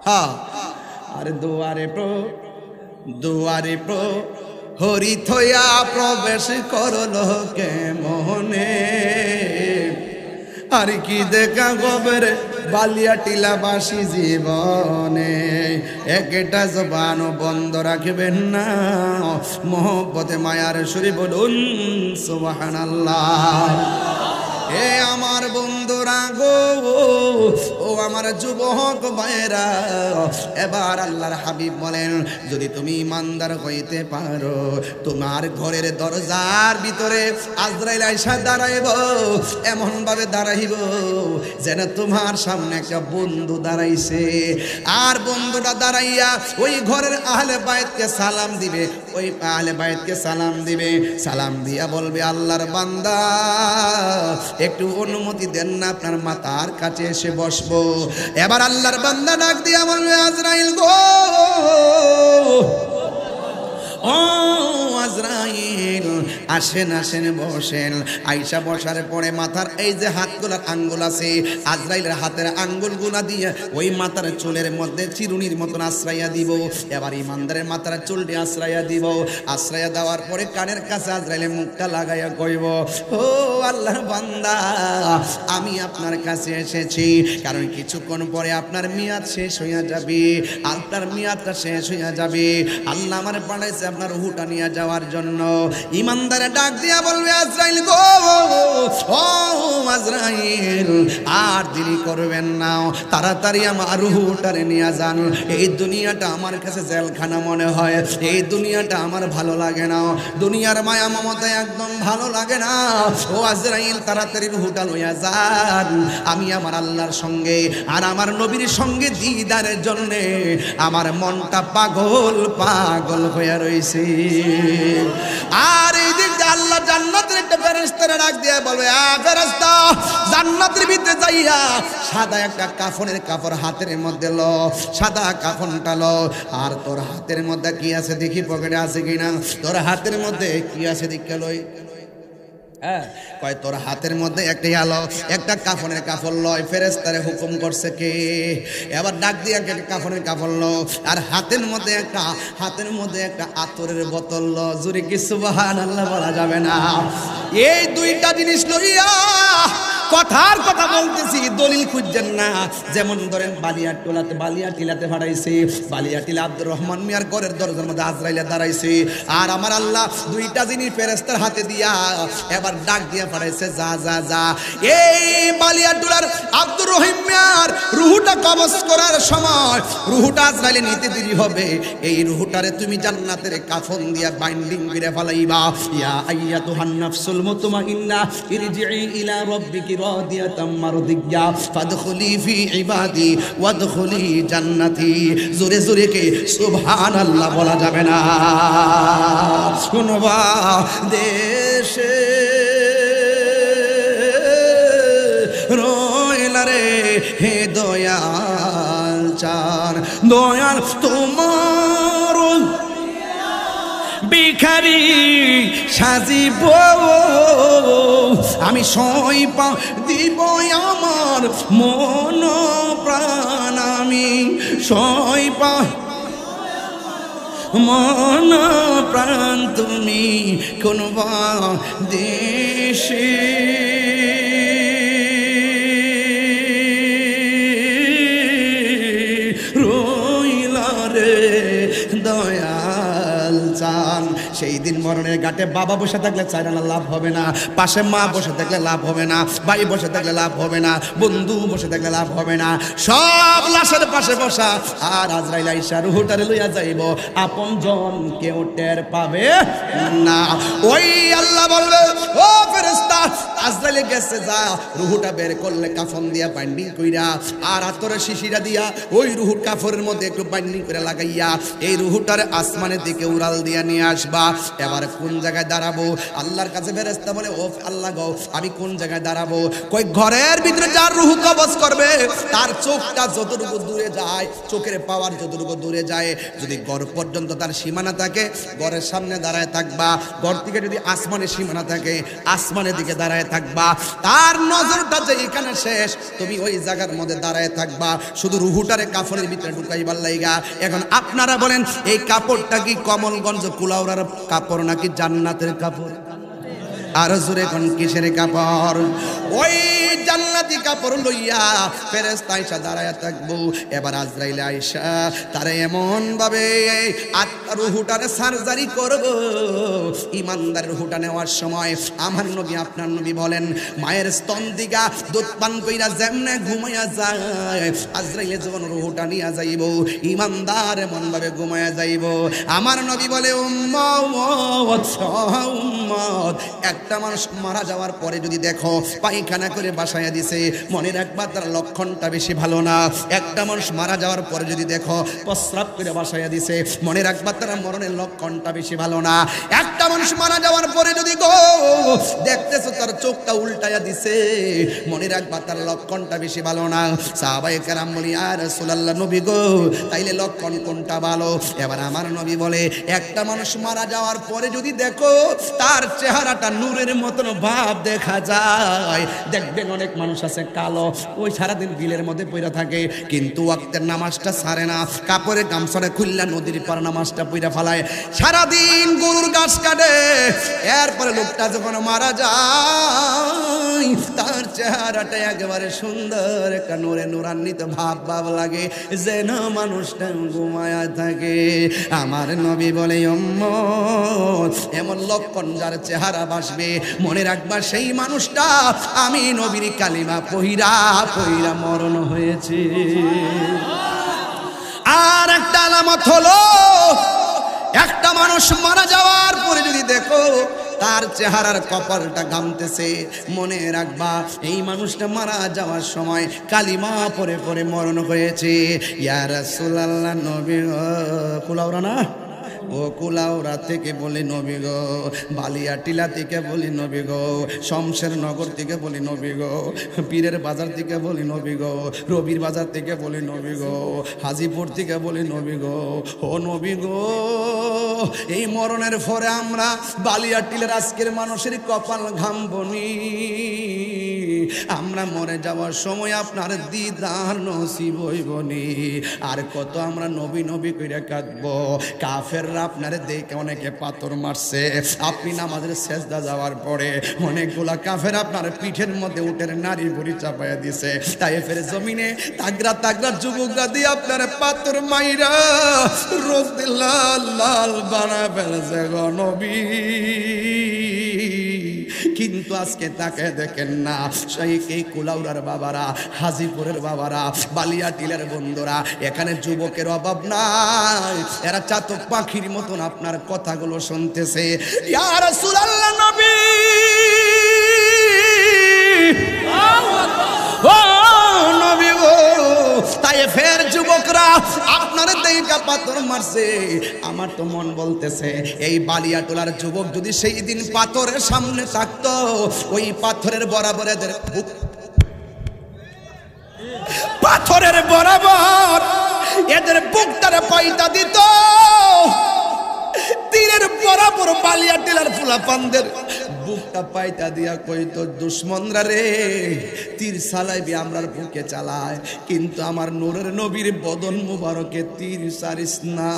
হ্যাঁ, আরে দুয়ারে হরি থয়া প্রবেশ করলো কেমনে, আর কি দেখা গবের বালিয়াটিলাবাসী জীবনে। একটা জবান বন্ধ রাখবেন না, মোহব্বতে মায়ার সুরে বলুন সুবহানাল্লাহ। এ আমার বন্ধুরা গো, ও আমার যুবক ভাইরা, এবার আল্লাহর হাবিব বলেন, যদি তুমি ইমানদার হইতে পারো, তোমার ঘরের দরজার ভিতরে আজরাইল আইসা দাঁড়াইব, এমন ভাবে দাঁড়াইব যেন তোমার সামনে একটা বন্ধু দাঁড়াইছে। আর বন্ধুটা দাঁড়াইয়া ওই ঘরের আহলে বাইতকে সালাম দিবে, ওই আহলে বাইতকে সালাম দিবে, সালাম দিয়া বলবে, আল্লাহর বান্দা একটু অনুমতি দেন না, আপনার মাথার কাছে এসে বসবো। এবার আল্লাহর বান্দা ডাক দিয়া বলবে, আজরাইল গো, ও আজরাইল, আসেন আসেন বসেন। আইসা বসার পরে মাথার এই যে হাতগুলার আঙ্গুল আছে, আজরাইলের হাতের আঙ্গুলগুলা দিয়ে ওই মাথার চুলের মধ্যে চিরুনির মতন আশ্রয়া দিব। এবার ইমানদারের মাথার চুলটি আশ্রয়া দিব। আশ্রয়া দেওয়ার পরে কানের কাছে আজরাইলের মুখটা লাগাইয়া কইব, ও আল্লাহর বান্দা, আমি আপনার কাছে এসেছি কারণ কিছুক্ষণ পরে আপনার মেয়াদ শেষ হইয়া যাবে। আপনার মেয়াদটা শেষ হইয়া যাবে। আল্লাহ আমার পাঠাইছে আপনার রূহটা নিয়ে যাওয়ার জন্য। ইমানদারে ডাক দিয়া বলবে, আজরাইল গো, ও আজরাইল, আর দেরি করবেন না, তাড়াতাড়ি আমার রূহটারে নিয়ে যান। এই দুনিয়াটা আমার কাছে জেলখানা মনে হয়। এই দুনিয়াটা আমার ভালো লাগে না। দুনিয়ার মায়া মমতা একদম ভালো লাগে না। ও আজরাইল, তাড়াতাড়ি রূহটা লইয়া যান। আমি আমার আল্লাহর সঙ্গে আর আমার নবীর সঙ্গে দিদারের জন্য আমার মনটা পাগল পাগল হয়ে রইছে। আর এই দিক দিয়ে আল্লাহ জান্নাতের একটা ফেরেশতারে ডাক দিয়ে বলবে, ফেরেশতা, জান্নাতের ভিতরে যাইয়া সাদা একটা কাফনের কাপড় হাতের মধ্যে লো, সাদা কাফনটা লো। আর তোর হাতের মধ্যে কি আছে দেখি, পকেটে আছে কিনা। তোর হাতের মধ্যে কি আছে দেখে লই। কয় তোর হাতের মধ্যে একটা আলো, একটা কাফনের কাপড় লয়। ফেরেশতারে হুকুম করছে কে? এবার ডাক দিয়ে একটা কাফনের কাপড় লো, আর হাতের মধ্যে একটা আতরের বোতল লো। জোরে কি সুবহানাল্লাহ বলা যাবে না? এই দুইটা জিনিস লইয়া কথার কথা বলতেছি, দলিল খুঁজছেন না। যেমন ধরেন বালিয়াটিলাতে ভাড়াইছে, বালিয়াটিলা আব্দুর রহমান মিয়ার ঘরের দরজার মধ্যে আজরাইলে দাঁড়াইছে। আর আমার আল্লাহ দুইটা জিনিস ফেরেশতার হাতে দিয়া এবার ডাক দিয়া পাঠাইছে, যা যা যা। এই বালিয়াটিলার আব্দুর রহিম মিয়ার রুহুটা কবজ করার সময় রুহুটা আজরাইলে নিতে দেরি হবে। এই রুহুটারে তুমি জান্নাতের কাফন দিয়া বাইন্ডিং করে ফেলাইবা। ইয়া আইয়াতুহান নাফসুল মুতমাইন্না ইরজিই ইলা রাব্বিকি রাদিয়াতাম মারদিয়া ফাদখুলি ফি ইবাদি ওয়াদখুলি জান্নাতি। জোরে জোরে কে সুবহানাল্লাহ বলা যাবে না? শুনবা দেশে রইলা রে হে দয়াল চার, দয়াল তোমার ভিখারি সাজিব আমি, সইপা দিব আমার মন প্রাণ, আমি সইপা মন প্রাণ, তুমি কোন দেশে রইলা রে দয়াল চান। সেই দিন মরণের ঘাটে বাবা বসে থাকলে চাইনা লাভ হবে না, পাশে মা বসে থাকলে লাভ হবে না, ভাই বসে থাকলে লাভ হবে না, বন্ধু বসে থাকলে লাভ হবে না, সব লাশের পাশে বসা। আর আজরাইল আইসা রুহুটারে লইয়া যাইব, আপন জন কেউ টের পাবে না। ওই আল্লাহ বলবে, ও ফেরেশতা, আজরাইলে গেছে, যা রুহুটা বের করলে কাফন দিয়া বাইন্ডিং কইরা আর আতরের শিশিরা দিয়া ওই রুহুর কাফনের মধ্যে একটু বাইন্ডিং করে লাগাইয়া এই রুহুটারে আসমানের দিকে উড়াল দিয়া নিয়ে আসবা। এবার কোন জায়গায় দাঁড়াবো? আল্লাহর কাছে ফেরেশতা বলে, ও আল্লাহ গো, আমি কোন জায়গায় দাঁড়াবো? কই ঘরের ভিতরে যার রুহু কবজ করবে তার চোখটা যতটুকু দূরে যায়, চোখের পাওয়ার যতটুকু দূরে যায়, যদি ঘর পর্যন্ত তার সীমানা থাকে, ঘরের সামনে দাঁড়ায় থাকবা। ঘর থেকে যদি আসমানের সীমানা থাকে, আসমানের দিকে দাঁড়ায় থাকবা। তার নজরটা যে এখানে শেষ, তুমি ওই জায়গার মধ্যে দাঁড়ায় থাকবা, শুধু রুহুটারে কাফনের ভিতরে ঢুকাইবার লাইগা। এখন আপনারা বলেন, এই কাপড়টা কি কমলগঞ্জ কুলাউড়ার কাপড় নাকি জান্নাতের কাপড়? আর জোরে কোন কিসের কাপড়? ওই জান্নাতি কাপড় লইয়া ফেরেশতা আইসা দাঁড়ায়া থাকবো। এবার আজরাইল আইসা তারে এমন ভাবে রুহুটারে সার্জারি করব। ইমানদার রুহুটা নেওয়ার সময় আমার নবী আপনার নবী বলেন, মায়ের স্তন দিগা দুধ পান কইরা যেমনে ঘুমাইয়া যায়, আজরাইলে যখন রুহুটা নিয়া যাইব, ইমানদার এমন ভাবে ঘুমাইয়া যাইব। আমার নবী বলে, উম্মত একটা মানুষ মারা যাওয়ার পরে যদি দেখো পায়খানা করে বাসায় দিছে। মনে রাখবা তার লক্ষণটা বেশি ভালো না। একটা মানুষ মারা যাওয়ার পরে যদি দেখো প্রস্রাব করে বাসায় দিছে, মনে রাখবা তার মরণের লক্ষণটা বেশি ভালো না। একটা মানুষ মারা যাওয়ার পরে যদি গো দেখতেছো তার চোখটা উল্টায়া দিছে, মনে রাখবা তার লক্ষণটা বেশি ভালো না। সাহাবায়ে কেরাম বলি ইয়া রাসূলুল্লাহ নবী গো তাইলে লক্ষণ কোনটা ভালো? এবার আমার নবী বলে একটা মানুষ মারা যাওয়ার পরে যদি দেখো তার চেহারাটা নূরের মতন ভাব দেখা যায়। দেখবেন অনেক মানুষ আছে কালো, ওই সারাদিন বিলের মধ্যে পড়ে থাকে, কিন্তু ওয়াক্তের নামাজটা ছাড়ে না, কাপড়ে গামছারে খুললা নদীর পার নামাজটা পড়ে ফেলায়, সারাদিন গরুর ঘাস কাটে। এরপরে লোকটা যখন মারা যায় তার চেহারাটা একেবারে সুন্দর, একটা নূরে নূরান্বিত ভাব ভাব লাগে, যেন মানুষটা ঘুমায়া থাকে। আমার নবী বলে উম্মত এমন লক্ষণ যার চেহারা বাসবে, মনে রাখবা সেই মানুষটা আমি নবীর কালিমা পহিরা পহিরা মরণ হয়েছে। আর একটা আলামত হলো একটা মানুষ মারা যাওয়ার পরে যদি দেখো তার চেহারার কপালটা ঘামতেছে, মনে রাখবা এই মানুষটা মারা যাওয়ার সময় কালিমা পরে পরে মরণ হয়েছে। ইয়া রাসূলুল্লাহ নবী কুলাউরা না ও কুলাউরা থেকে বলি নবী গো, বালিয়াটিলা থেকে বলি নবী গো, শমশের নগর থেকে বলি নবী গো, পীরের বাজার থেকে বলি নবী গো, রবির বাজার থেকে বলি নবী গো, হাজিপুর থেকে বলি নবী গো, ও নবী গো এই মরণের পরে আমরা বালিয়াটিলার আজকের মানুষের কপাল ঘামবনি, আমরা মরে যাওয়ার সময় আপনার দিদার নসিব হইবনি। আর কত আমরা নবী নবী কইরা কাঁদবো, কাফেররা আপনারে দেখে অনেকে পাথর মারছে, আপনি নামাজের সেজদা যাওয়ার পরে অনেকগুলা কাফের আপনার পিঠের মধ্যে উঠে নারী বুড়ি চাপাইয়া দিছে, তাই ফের জমিনে তাগরা তাগরা যুবকরা দিয়ে আপনার পাথর মাইরা রোজ লাল লাল বানা ফেলেছে গো নবী। কিন্তু আজকে তাকে দেখেন না, সেই এই কুলাউড়ার বাবারা, হাজিপুরের বাবারা, বালিয়াটিলের বন্ধুরা, এখানে যুবকের অভাব নাই, এরা চাতক পাখির মতন আপনার কথাগুলো শুনতেছে। ইয়া রাসূলুল্লাহ নবী ও নবী গো, তাই ফের যুবকরা আপনার দেইকা পাথর মারছে। আমার তো মন বলতেছে এই বালিয়াটোলার যুবক যদি সেই দিন পাথরের সামনে থাকতো, ওই পাথরের বরাবর এদের পাথরের বরাবর এদের বুকটারে পাইতা দিত, তীরের বরাবর বালিয়াটিলার ফুলাপানদের বুকটা পাইতা দিয়া কইতো দুশ্মনরা রে তীর চালাইবি আমরার বুকে চালায়, কিন্তু আমার নূরের নবীর বদন মুবারকে তীর সারিস না,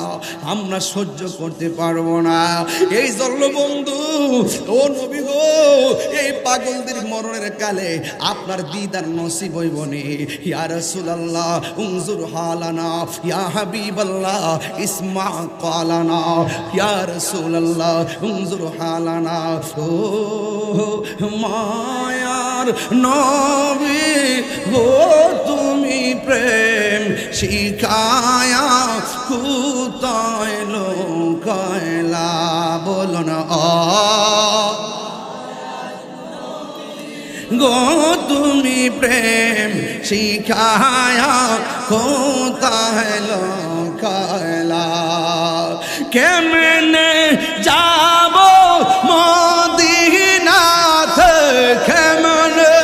আমরা সহ্য করতে পারবো না। এই জন্য বন্ধু ও নবী গো এই পাগলদের মরণের কালে আপনার দিদার নসিব হইবনি। ইয়া রাসূলুল্লাহ উনজুর হালানা, ইয়া হাবিবাল্লাহ ইসমা কালানা, ইয়া রাসূলুল্লাহ উনজুর হালানা। ও মায়ার নবী গো তুমি প্রেম শিখায়া কোথায় লোকাইলা, বলো না গো তুমি প্রেম শিখায়া কোথায় লোকাইলা, কেমনে যাব মদিনাতে, কেমনে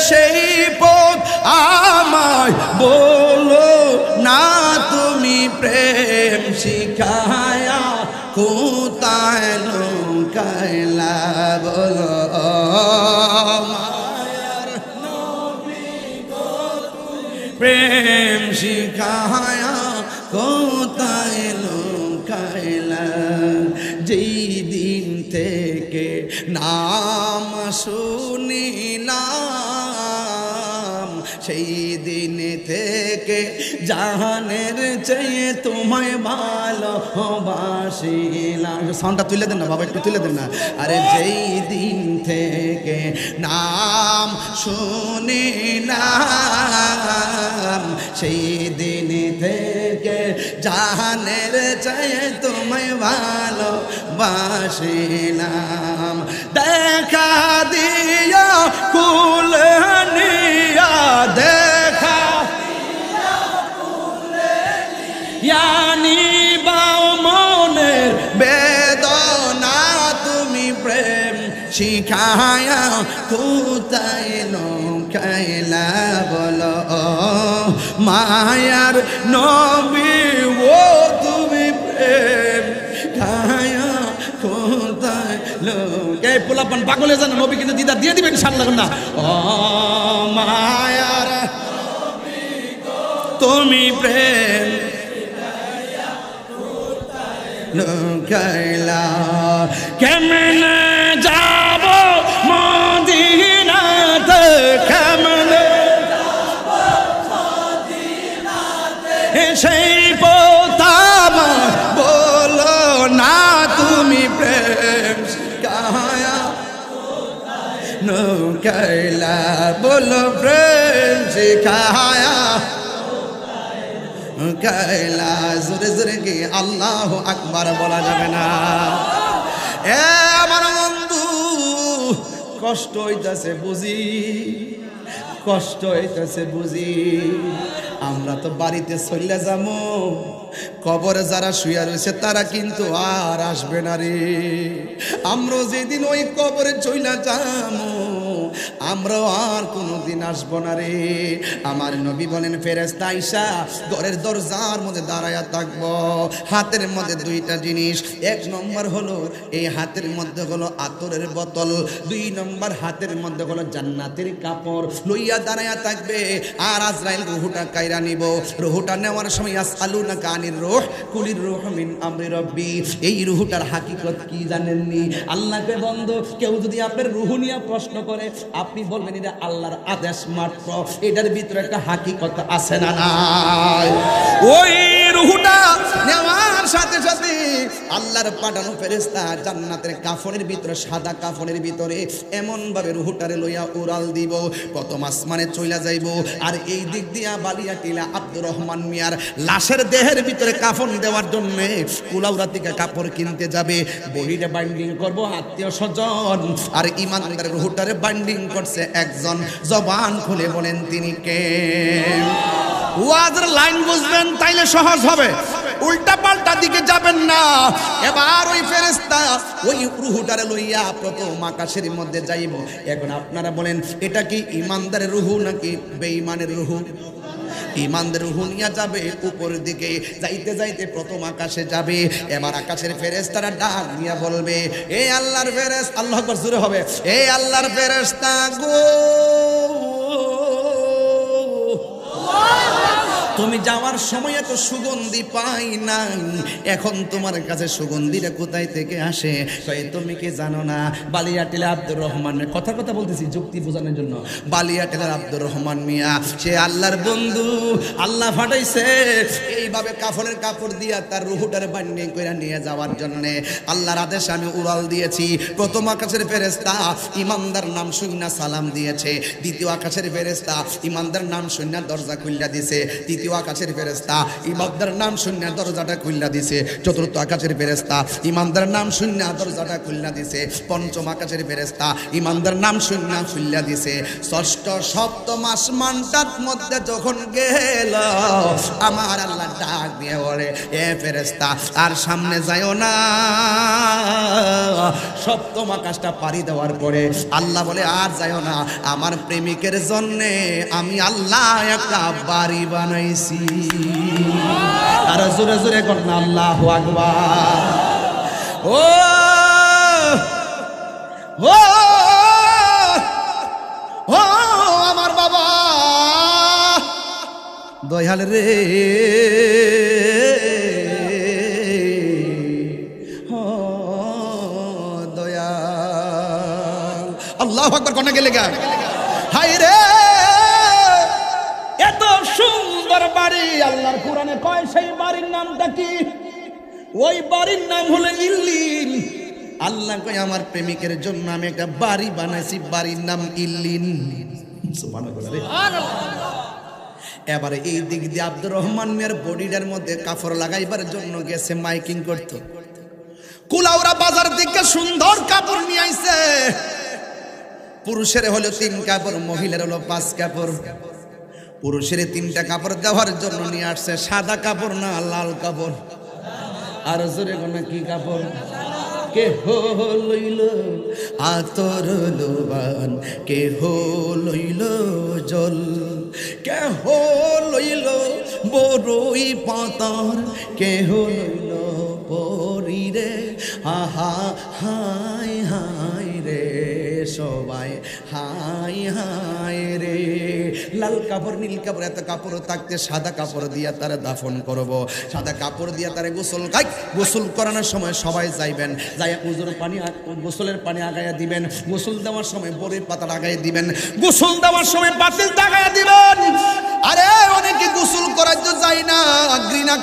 সেই পথ আমায় বলো না, তুমি প্রেম শিখায়া কোথায় লোকাইলা, বলো মায়ার নবী গো প্রেম শিখায়া কোথায় লোকাইলা। যেই দিন থেকে নাম শুনিলাম সেই দিন থেকে জাহানের চেয়ে তোমায় ভালোবাসিলাম। সাউন্ডটা তুলে দেন না বাবা, একটু তুলে দেন না। আরে যেই দিন থেকে নাম শুনিলাম সেই দিন থেকে জাহানের চেয়ে তোমায় ভালোবাসিলাম। দেখা দিয়া কুলে নিয়া দেখা ইয়ানি বাও মনের বেদনা তুমি প্রেম শিখায়া কোথায় লুকাইলা বলো মায়ার নবী ও তুমি প্রেম খায়া কোথায় লোকে পোলাপান পাগলে জানা নবী কিন্তু দিদা দিয়ে দিবেন ইনশাআল্লাহ না। ও মায়ার তুমি প্রেম লুকাইলা কেমনে যাব মদিনাতে কেমনে সেই পোতাম বলো না তুমি প্রেম শিখায়া লুকাইলা বলো প্রেম শিখায়া কাইলা জোরে জোরে কি আল্লাহ আকবার বলা যাবে না? এ আমার বন্ধু কষ্ট হইতাছে বুঝি, কষ্ট হইতাছে বুঝি। আমরা তো বাড়িতে চলে যাবো, কবরে যারা শুয়ে রয়েছে তারা কিন্তু আর আসবে না রে। আমরা যেদিন ওই কবরে চইলা যাবো আমরাও আর কোনোদিন আসবো না রে। আমার নবী বলেন ফেরেশতা আইসা ঘরের দরজার মধ্যে দাঁড়ায়া থাকবো, হাতের মধ্যে দুইটা জিনিস। এক নম্বর হলো এই হাতের মধ্যে হলো আতরের বোতল, দুই নম্বর হাতের মধ্যে হলো জান্নাতের কাপড় লইয়া দাঁড়ায়া থাকবে। আর আজরাইল রুহুটা কাইরা নিব। রুহুটা নেওয়ার সময় আসআলুনা কানির রূহ কুলির রূহ মিন আমরি রব্বি। এই রুহুটার হাকিকত কি জানেননি? আল্লাহকে বন্ধু কেউ যদি আপনার রুহু নিয়ে প্রশ্ন করে আপনি বলবেন এটা আল্লাহর আদেশ মাত্র। এটার ভিতরে একটা হাকিকত আছে না নাই? ওই রুহুটা নেওয়ার সাথে সাথে আল্লাহর পাঠানো ফেরেশতা জান্নাতের কাফনের ভিতরে, সাদা কাফনের ভিতরে এমন ভাবে রুহুটারে লইয়া উড়াল দিব, প্রথম আসমানে চইলা যাইব। আর এই দিক দিয়া বালিয়া টিলা আব্দুর রহমান মিয়ার লাশের দেহের ভিতরে কাফন দেওয়ার জন্য কুলাউড়া থেকে কাপড় কিনতে যাবে। বডিটা বাইন্ডিং করব আত্মীয় স্বজন, আর ইমানদারের রুহুটারে বাইন্ডিং করছে একজন। জবান খুলে বলেন তিনি কে? ওয়াজের লাইন বুঝবেন তাইলে সহজ হবে, উল্টা পাল্টা দিকে যাবেন না। এবার ওই ফেরেশতা ওই রুহুটারে লইয়া প্রথম আকাশের মধ্যে যাইব। এখন আপনারা বলেন এটা কি ইমানদারের রুহু নাকি বেঈমানের রুহু? ইমানদার রুহু নিয়ে যাবে উপরের দিকে, যাইতে যাইতে প্রথম আকাশে যাবে। এবার আকাশের ফেরেশতারা ডাক নিয়ে বলবে এ আল্লাহর ফেরেশতা, আল্লাহু আকবার জোরে হবে, এ আল্লাহর ফেরেশতা গো, তুমি যাওয়ার সময় এত সুগন্ধি পাই নাই, এখন তোমার কাছে সুগন্ধিটা কোথায় থেকে আসে? তুমি কি জানো না বালিয়াটিলা আব্দুর রহমানের কথা বলতেছি যুক্তি বোঝানোর জন্য। বালিয়াটিলার আব্দুর রহমান মিয়া সে আল্লাহর বন্ধু, আল্লাহ ফাটাইছে এইভাবে কাফনের কাপড় দিয়া তার রুহুটারে বাইন্ডিং করে নিয়ে যাওয়ার জন্যে। আল্লাহর আদেশে আমি উড়াল দিয়েছি। প্রথম আকাশের ফেরেশতা ইমানদার নাম শুনিয়া সালাম দিয়েছে, দ্বিতীয় আকাশের ফেরেশতা ইমানদার নাম শুনিয়া দরজা খুইলা দিয়েছে, তৃতীয় আকাশের ফেরেশতা ইমানদার নাম শুনিয়া দরজাটা খুইলা দিয়েছে, চতুর্থ আকাশের ফেরেশতা ইমানদার নাম শুনিয়া দরজাটা খুইলা দিয়েছে, পঞ্চম আকাশের ফেরেশতা ইমানদার নাম শুনিয়া খুইলা দিয়েছে। ষষ্ঠ সপ্তম আসমানটার মধ্যে যখন গেল আমার আল্লাহ ডাক দিয়ে বলে এ ফেরেশতা আর সামনে যাইও না। সপ্তম আকাশটা পাড়ি দেওয়ার পরে আল্লাহ বলে আর যাইও না, আমার প্রেমিকের জন্যে আমি আল্লাহ একটা বাড়ি বানাইছি। আর জোরে জোরে করেন আল্লাহু আকবার। ও ও ও আমার বাবা দয়াল রে, দয়াল। আল্লাহু আকবার কোনা গেলে গা, হায় রে এত সুন্দর বাড়ি, আল্লাহর কোরআনে কয় সেই বাড়ির নামটা কি? ওই বাড়ির নাম হলো ইল্লিন। আল্লাহ কয় আমার প্রেমিকের জন্য আমি একটা বাড়ি বানাইছি, বাড়ির নাম ইল্লিন। সুবহানাল্লাহ। এবারে এই দিক দিয়ে আব্দুর রহমান মিয়ার বডিটার মধ্যে কাপড় লাগাইবার জন্য গেছে, মাইকিং করত। কুলাউড়া বাজার থেকে সুন্দর কাপড় নিয়ে আইছে। পুরুষের হলো 3 কাপড়, মহিলার হলো 5 কাপড়। পুরুষের 3টা কাপড় দেওয়ার জন্য নিয়ে আসছে, সাদা কাপড় না লাল কাপড়। আর জোরে কোন কি কাপড়? কে লইল আতর লোবান, কে লইল জল, কে লইল বড়ই পাতার, কে লইল পরিরে, আহা হাই হাই রে সবাই হাই হাই রে। লাল কাপড় নীল কাপড় এত কাপড় থাকতে সাদা কাপড় দিয়া তারা দাফন করব। সাদা কাপড় দিয়া তারা গোসল করানোর সময় সবাই যাইবেন, যাই উজুর পানি গোসলের পানি আগাইয়া দিবেন। গোসল দেওয়ার সময় বড়ই পাতা আগাইয়া দিবেন। গোসল দেওয়ার সময় পাতিল আগাইয়া দিবেন। আরে অনেকে গোসল করার তো যাই না, ঘৃণা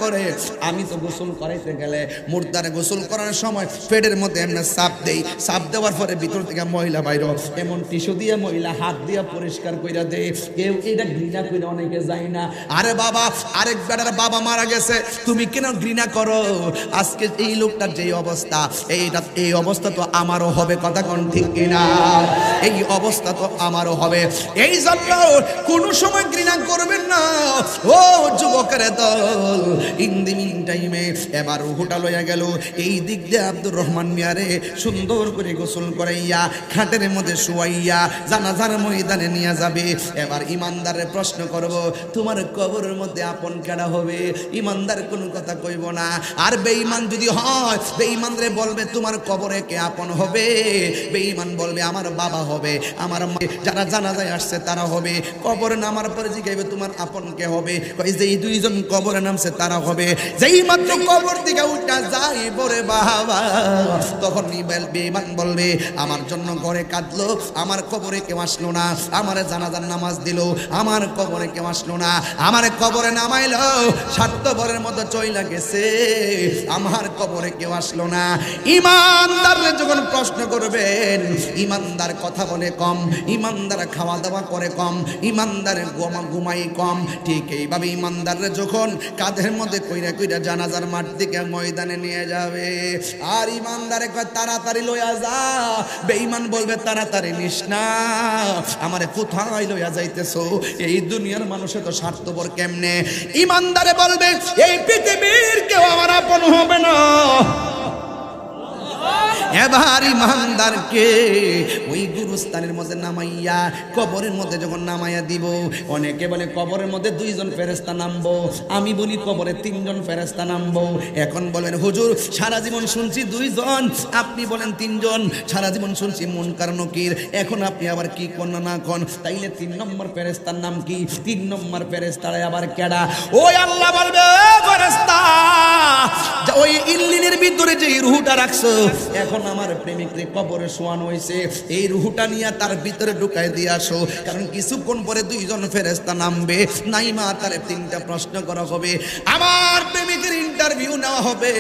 করে। আমি তো গোসল করাইতে গেলে মুর্দারে গোসল করার সময় পেটের মধ্যে এমনি চাপ দেই, চাপ দেওয়ার পরে ভিতর থেকে ময়লা বাইর, এমন টিস্যু দিয়ে ময়লা হাত দিয়ে পরিষ্কার কইরা দেয়। কেউ এটা ঘৃণা করে অনেকে যায় না। আরে বাবা, আরেক বেটার বাবা মারা গেছে, তুমি কেন ঘৃণা করো? আজকে এই লোকটার যে অবস্থা, এই অবস্থা তো আমারও হবে, কথা কোন ঠিক কিনা? এই অবস্থা তো আমারও হবে। এই জন্য কোনো সময় ঘৃণা করবেন না ও যুবকের দল। ইন দি মিন টাইমে এবার রুহুটা লইয়া গেল। এই দিক দিয়ে আব্দুর রহমান মিয়ারে সুন্দর করে গোসল করাইয়া খাটের মধ্যে শুয়াইয়া জানাজার ময়দানে নিয়ে যাবে। এবার ইমানদারের প্রশ্ন করব, তোমার কবরের মধ্যে আপন কেডা হবে? ইমানদার কোনো কথা কইব না। আর বেঈমান যদি হয়, বেঈমানরে বলবে তোমার কবরে কে আপন হবে? বেঈমান বলবে আমার বাবা হবে, আমার মা, যারা জানাজায় আসছে তারা হবে। কবরে নামার পরে জিজ্ঞাসা তোমার আপন কে হবে? কই যে এই দুইজন কবরে নামছে তারা হবে। যেই মাত্র কবর থেকে উঠা যাই বরে বাবা, তখন বেঈমান বলবে আমার জন্য ঘরে কাঁদলো, আমার কবরে কেউ আসলো না। আমার জানাজার নামাজ দিল, আমার কবরে কেউ আসলো না। আমার কবরে নামাইলো, স্বার্থপরের মতো চইলা গেছে, আমার কবরে কেউ আসলো না। ইমানদার যখন প্রশ্ন করবেন, ইমানদার কথা বলে কম, ইমানদার খাওয়া দাওয়া করে কম, ইমানদার ঘুমাই কম। ঠিক এইভাবে ইমানদার যখন কাঁধের মধ্যে কইরা জানাজার মাঠ থেকে ময়দানে নিয়ে যাবে, আর ইমানদারে কয় তাড়াতাড়ি লইয়া যা। বেঈমান বলবে তাড়াতাড়ি নিস না, আমারে কোথায় লইয়া যাইতেছো? এই দুনিয়ার মানুষে তো স্বার্থপর কেমনে? ইমানদারে বলবে এই পৃথিবীর কেউ আমার আপন হবে না। এবার ইমানদারকে ওই গুরুস্থানের মধ্যে নামাইয়া কবরের মধ্যে যখন নামাইয়া দিব, অনেকে বলে কবরের মধ্যে 2 জন ফেরেশতা নামবো, আমি বলি কবরে 3 জন ফেরেশতা নামবো। এখন বলেন হুজুর সারা জীবন শুনছি 2 জন, আপনি বলেন 3 জন। সারা জীবন শুনছি মুনকার নকির, এখন আপনি আবার কি কোন না কোন? তাইলে 3 নম্বর ফেরেশতার নাম কি? 3 নম্বর ফেরেশতারা আবার কেডা? ওই আল্লাহ বলবে ফেরেশতা ওই ইল্লিনের ভিতরে যে রুহটা রাখছো, এখন আমার প্রেমিককে কবরে শোয়ানো হয়েছে, এই রুহটা নিয়ে তার ভিতরে ঢুকাই দিয়ে আসো। কারণ কিছুক্ষণ পরে 2 জন ফেরেশতা নামবে, নাইমা তারে 3টা প্রশ্ন করা হবে, আমার প্রেমিকের ইন্টারভিউ নেওয়া হবে।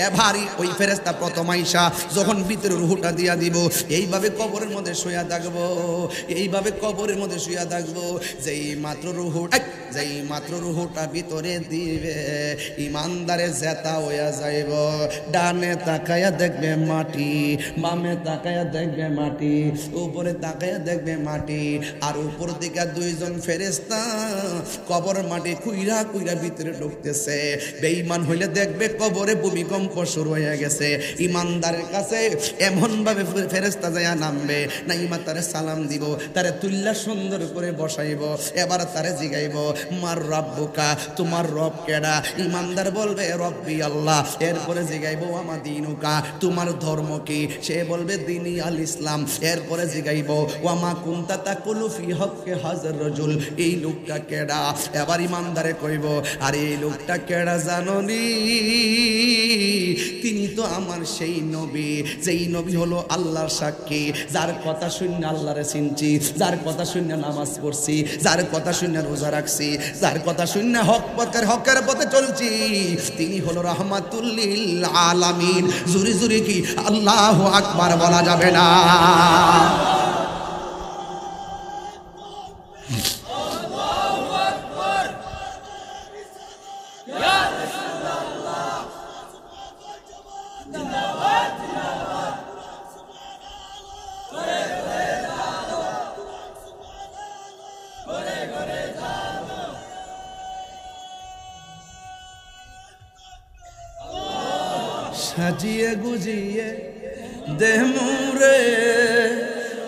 এবারই ওই ফেরেশতা প্রথম আইসা যখন ভিতরে রুহটা দিয়া দিব, এইভাবে কবরের মধ্যে শুয়া থাকবো, এইভাবে কবরের মধ্যে শুয়া থাকবো। যেই মাত্র রুহটা ভিতরে দিবে, ইমানদারে জেতা হইয়া যাইব। ডানে তাকায়া দেখবে মাটি, বামে তাকায়া দেখবে মাটি, উপরে তাকায়া দেখবে মাটি। আর উপর দিকে 2 জন ফেরেশতা কবর মাটি কুইরা ভিতরে ঢুকতেছে। বেঈমান হইলে দেখবে কবরে ভূমিকম্প শুরু হয়ে গেছে। ইমানদারের কাছে এমন ভাবে ফেরেশতা যায়া নামবে, নাইমা তারে সালাম দিব, তারে তুল্লা সুন্দর করে বসাইব। এবার তারে জিগাইব মার রাব্বুকা, তোমার রব কেডা? ইমানদার বলবে রব্বি আল্লাহ। এরপরে জিগাইব আমা দিনুকা, তোমার ধর্ম কি? সে বলবে দিনী আল ইসলাম। এরপরে জিগাইব ওয়ামা কুনতা তাকুলু ফি হক্কে হাজার রাজুল, এই লোকটা কেডা? এবার ইমানদারে কইব আরে এই লোকটা কেডা জানোনি? তিনি তো আমার সেই নবী, যেই নবী হলো আল্লাহর সাক্ষী, যার কথা শুনে আল্লাহরে চিনছি, যার কথা শুনে নামাজ পড়ছি, যার কথা শুনে রোজা রাখছি, যার কথা শুনে হকের পথে চলছি, তিনি হলো রাহমাতুল লিল আলামিন। জুরি জুরি কি আল্লাহু আকবার বলা যাবে না? সাজিয়ে গুজিয়ে দেহ মোরে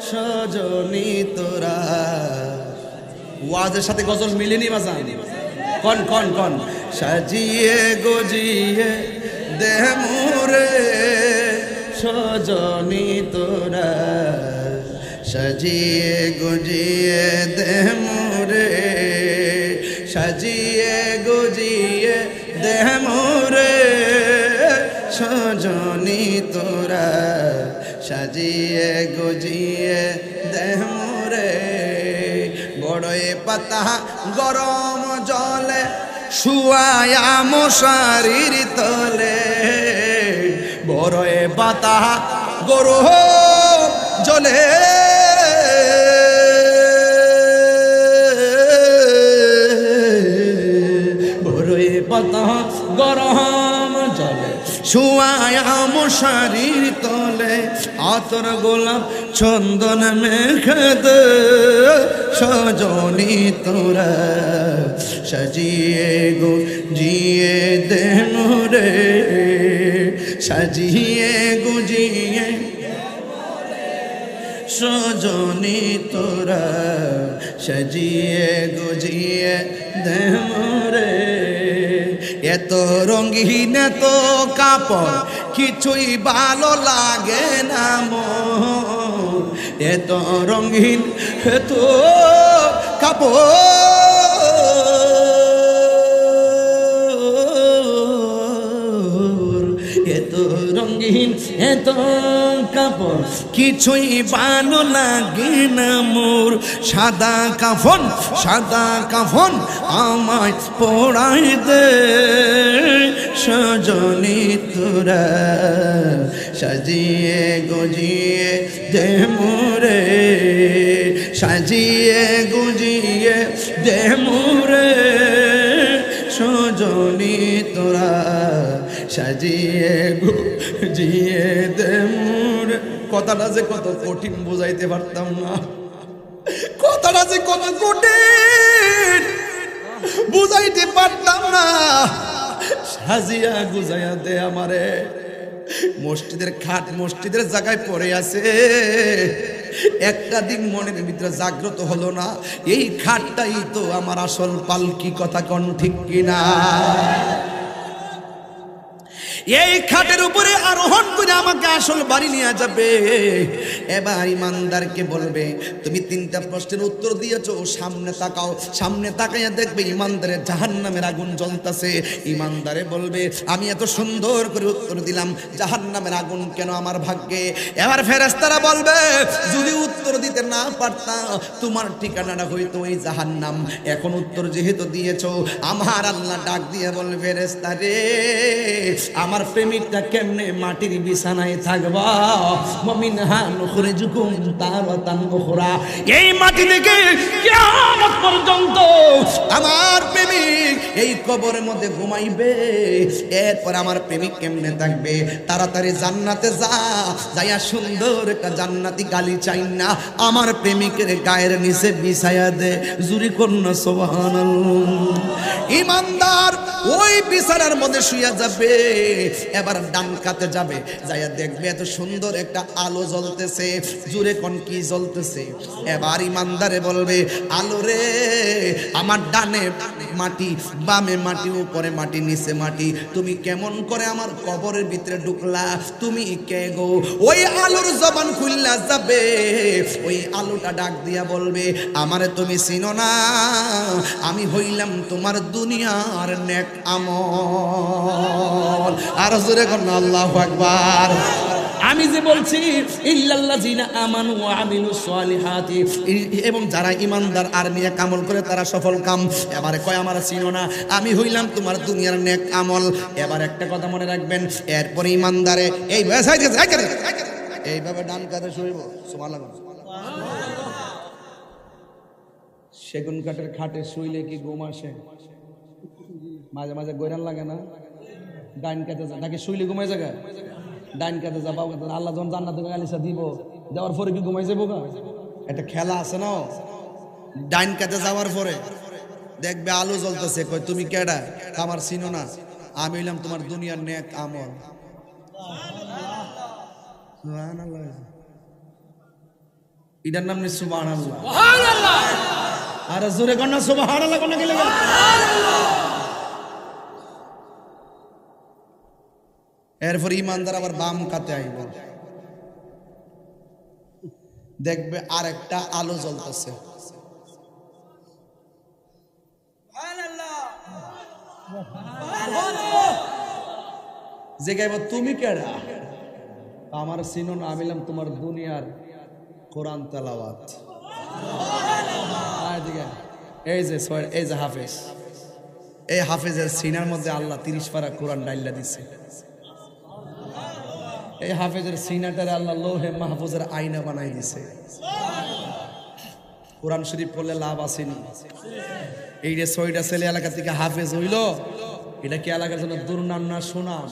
সজনী তোরা। ওয়াজের সাথে গজল মিলেনি বাজান? কন কন কন। সাজিয়ে গুজিয়ে দেহ মোরে সজনী তোরা, সাজিয়ে গুজিয়ে দেহ মোরে, সাজিয়ে গুজিয়ে দেহ মোরে সজনী তোরা, সাজিয়ে গুজিয়ে দেহ মোরে। বড়ই পাতা গরম জলে শুয়ায়া মশারির তলে, বড়ই পাতা গরম জলে বড়ই পাতা গরম জলে শুয়ায়া মশারির তলে, আতর গোলাপ চন্দন মেখে দে সজনী তোরা, সাজিয়ে গুজিয়ে দে মোরে, সাজিয়ে গুজিয়ে সজনী তোরা, সাজিয়ে গুজিয়ে দে মোরে। এত রঙিন এত কাপড় কিছুই ভালো লাগে না মোর, এত রঙিন এত কাপড় এত রঙিন এত কাপড় কিছুই ভালো লাগে না মোর। সাদা কাফন সাদা কাফন আমায় পরাই দে সজনী তোরা, সাজিয়ে গুজিয়ে দে মোরে, সাজিয়ে গুজিয়ে দে মোরে সজনী তোরা, সাজিয়ে গুজিয়ে দে মোরে। কথাটা যে কত কঠিন বুঝাইতে পারতাম না, কথাটা যে কত কঠিন বুঝাইতে পারতাম না। সাজিয়া গুজাইয়া দে আমারে। মসজিদের খাট মসজিদের জায়গায় পড়ে আছে, একটা দিন মনের ভিতরে জাগ্রত হলো না, এই খাটটাই তো আমার আসল পালকি। কথা কোন ঠিক কিনা? এই খাটের উপরে আরোহণ করে আমাকে আসল বাড়ি নিয়ে যাবে। এবার ইমানদারকে বলবে, তুমি তিনটা প্রশ্নের উত্তর দিয়েছো, সামনে তাকাও। সামনে তাকাইয়া দেখবে ইমানদারের জাহান্নামের আগুন জ্বলতেছে। ইমানদারে বলবে, আমি এত সুন্দর করে উত্তর দিলাম, জাহান্নামের আগুন কেন আমার ভাগ্যে? এবার ফেরেশতারা বলবে, যদি উত্তর দিতে না পারতাম তোমার ঠিকানাটা হইতো এই জাহান্নাম। এখন উত্তর যেহেতু দিয়েছো, আমার আল্লাহ ডাক দিয়ে বলবে, ফেরেশতারে আমার প্রেমিকটা কেমনে মাটির বিছানায় থাকবা? মুমিনহা নুখরিজুকুম তারাতান উখরা। এই মাটি থেকে কিয়ামত পর্যন্ত আমার প্রেমিক এই কবরের মধ্যে ঘুমাইবে। এরপর আমার প্রেমিক কেমনে থাকবে? তাড়াতাড়ি জান্নাতে যা, যাইয়া সুন্দর একটা জান্নাতি গালি চাই না আমার প্রেমিকের গায়ের নিচে বিছায়া দে। জুরি কন্যা সুবহানাল্লাহ। ইমানদার ওই বিছানার মধ্যে শুয়ে যাবে। এবার ডান কাতে যাবে, যাইয়া দেখবে এত সুন্দর একটা আলো জ্বলতেছে। জুরে কোন কি জ্বলতেছে? এবার ইমানদারে বলবে, আলো রে, আমার ডানে মাটি, বামে মাটি, উপরে মাটি, নিচে মাটি, তুমি কেমন করে আমার কবরের ভিতরে ঢুকলা? তুমি কে গো? ওই আলোর জবান খুললা যাবে। ওই আলোটা ডাক দিয়া বলবে, আমারে তুমি চিনো না, আমি হইলাম তোমার দুনিয়ার নেক আমল। আর জোরে কোন আল্লাহু আকবার। আমি যে বলছি ইল্লাল্লাযিনা আমানু ওয়া আমিলুস সালিহাতি, এবং যারা ঈমানদার আর নেক আমল করে তারা সফল কাম। এবারে কয় আমার চিনো না, আমি হইলাম তোমার দুনিয়ার নেক আমল। এবার একটা কথা মনে রাখবেন, এরপরে ঈমানদারে এইভাবে ডান কাঁধে শুইব। সুবহানাল্লাহ। সেগুন কাঠের খাটে শুইলে কি ঘুম আসে? মাঝে মাঝে গৈরান লাগে না? ডাইন কাঁধে নাকি শুইলে ঘুমাই জায়গা? ডাইন কাঁধে যাবা, আল্লাহ যখন জান্নাতে গালিসা দিব, দেওয়ার পরে কি ঘুমাই যাবো? একটা খেলা আছে না, ডাইন কাঁধে যাওয়ার পরে দেখবে আলো জ্বলতেছে, কই তুমি কেডা? আমার চিনো না, আমি হইলাম তোমার দুনিয়ার নেক আমল। সুবহানাল্লাহ। এটার নাম নেই সুবহানাল্লাহ। আর জোরে কন্যা সুবহানাল্লাহ কোন গেলে এরপর ইমানদার আবার বাম কাতে আইব, দেখবে আর একটা আলো জ্বলতেছে। যে গাইব তুমি কেডা? আমার চিনো না, আমিলাম তোমার দুনিয়ার কোরআন তেলাওয়াত। এই যে হাফেজ, এই হাফেজের সিনার মধ্যে আল্লাহ 30 পারা কোরআন ডাইল্লা দিছে। এই হাফেজের সিনাটারে আল্লাহ লোহে মাহফুজের আয়না বানাই দিছে। কোরআন শরীফ পড়লে লাভ আসেনি। এই যে 6টা ছেলে এলাকা থেকে হাফেজ হইল, এটা কি এলাকার জন্য দুর্নাম না সুনাম?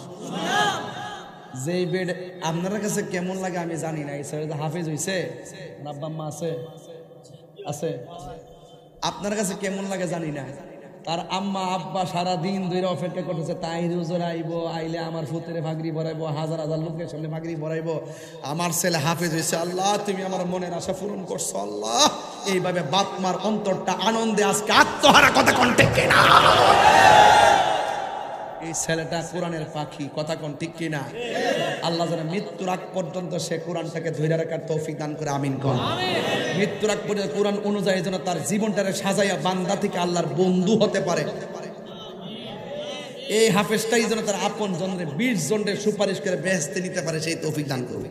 যে বেড আপনার কাছে কেমন লাগে আমি জানি না। এই ছেলে হাফেজ হইছে, আব্বা আম্মা আছে আছে, আপনার কাছে কেমন লাগে জানি না। তার আম্মা আব্বা সারা দিন ধরে অপেক্ষা করতেছে, তাই রোজর আইব, আইলে আমার ফুতেরে ভাগরি ভরাইবো, হাজার হাজার লোকের সামনে ভাগরি ভরাইবো। আমার ছেলে হাফেজ হয়েছে, আল্লাহ তুমি আমার মনের আশা পূরণ করছো আল্লাহ। এইভাবে বাপ মার অন্তরটা আনন্দে আজকে আত্মহারা, কথা কোন ঠিক কিনা? এই ছেলেটা কোরআনের পাখি, কথা কোন ঠিক কিনা? আল্লাহ যেন মৃত্যুর আগ পর্যন্ত সে কোরআনটাকে ধরে রাখার তৌফিক দান করে, আমিন কোন। মৃত্যুর আগ পর্যন্ত কোরআন অনুযায়ী যেন তার জীবনটারে সাজাইয়া বান্দা থেকে আল্লাহর বন্ধু হতে পারে। এই হাফেজটাই যেন তার আপন জনরে 20 জনের সুপারিশ করে বেহেশতে নিতে পারে, সেই তৌফিক দান করবে।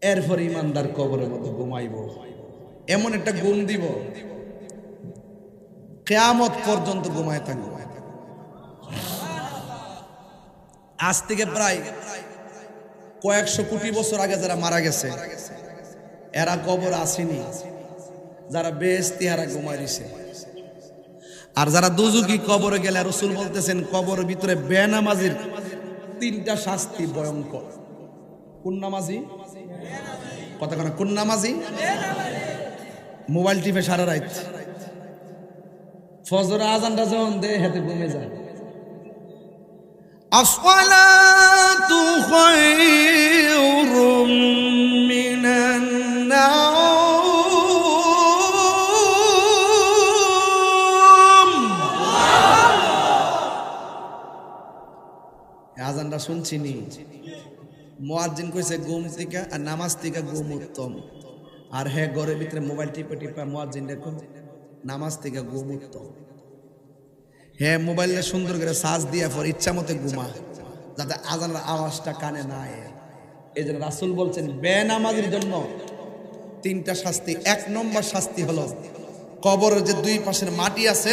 এরপর ইমানদার কবরের মধ্যে ঘুমাইব, এমন একটা ঘুম দিব কিয়ামত পর্যন্ত ঘুমায় থাকবে। আজ থেকে প্রায় কয়েকশো কোটি বছর আগে যারা মারা গেছে এরা কবর আসেনি, যারা বেহেশতি হারা ঘুমায় দিছে। আর যারা দুজুকি কবরে গেলে রাসূল বলতেছেন কবরের ভিতরে বেনামাজির 3টা শাস্তি ভয়ঙ্কর। কোন নামাজি? কথা কোন? কোন নামাজি? মোবাইল টিপে সারা রাত, ফজর আজানটা যখন দে হেতে ঘুমে যায়। আসসালাতু খায়রুম মিনান নাওম। আজানটা শুনছিনি, মুয়াজ্জিন কইছে ঘুম থেকে আর নামাজ থেকে ঘুম উত্তম। আর হে ঘরের ভিতরে মোবাইল টিপে টিপে মুয়াজ্জিন দেখো নামাজ থেকে ঘুম উত্তম। হ্যাঁ, মোবাইলে সুন্দর করে সাজ দিয়া পর ইচ্ছা মতো ঘুমা, যাতে আজানের আওয়াজটা কানে না আয়। এই জন্য রাসূল বলছেন বেনামাজির জন্য 3টা শাস্তি। 1 নম্বর শাস্তি হলো কবরের যে 2 পাশের মাটি আছে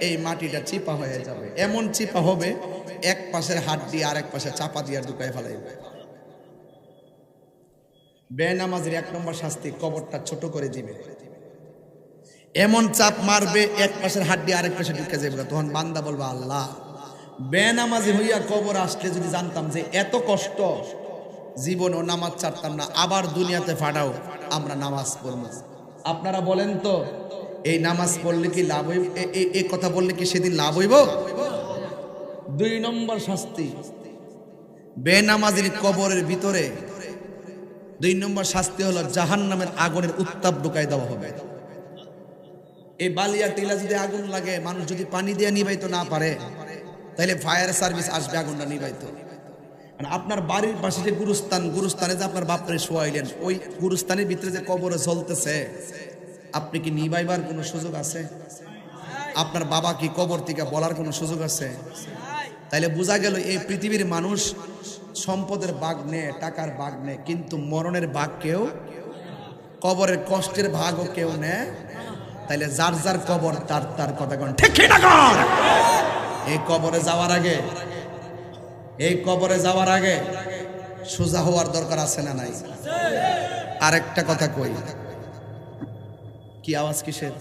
এই মাটিটা চিপা হয়ে যাবে, এমন চিপা হবে এক পাশের হাড্ডি আর এক পাশে চাপা দিয়ে ঢুকায় ফেলাইবে। বেনামাজির 1 নম্বর শাস্তি কবরটা ছোট করে দিবে, এমন চাপ মারবে এক পাশের হাড্ডি আরেক পাশে ঢুকে যাবে। তখন বান্দা বলবে আল্লাহ বেনামাজি হইয়া কবর আসলে যদি জানতাম যে এত কষ্ট, জীবনেও নামাজ ছাড়তাম না, আবার দুনিয়াতে ফাটাও আমরা নামাজ পড়ব। আপনারা বলেন তো এই নামাজ পড়লে কি লাভ হইব? এই কথা বললে কি সেদিন লাভ হইব? 2 নম্বর শাস্তি বেনামাজির কবরের ভিতরে 2 নম্বর শাস্তি হলো জাহান্নামের আগুনের উত্তাপ ঢুকাই দেওয়া হবে। এই বালিয়া টিলা যদি আগুন লাগে, মানুষ যদি পানি দিয়ে নিভাইতে না পারে, তাহলে ফায়ার সার্ভিস আসবে আগুনটা নিভাইতে। আপনার বাড়ির পাশে যে গুরুস্থানে যে আপনার বাপরে শোয়াইলেন, ওই গুরুস্থানের ভিতরে যে কবরে জ্বলতেছে, আপনি কি নিভাইবার কোনো সুযোগ আছে? আপনার বাবা কি কবর থেকে বলার কোনো সুযোগ আছে? তাইলে বোঝা গেল এই পৃথিবীর মানুষ সম্পদের ভাগ নেয়, টাকার ভাগ নেয়, কিন্তু মরণের ভাগ কেউ, কবরের কষ্টের ভাগও কেউ নেয়। তাইলে যার যার কবর তার তার কথা কোন ঠিক না কোন? এই কবরে যাওয়ার আগে সোজা হওয়ার দরকার আছে না নাই? আরেকটা কথা কই, কি আওয়াজ কিসের?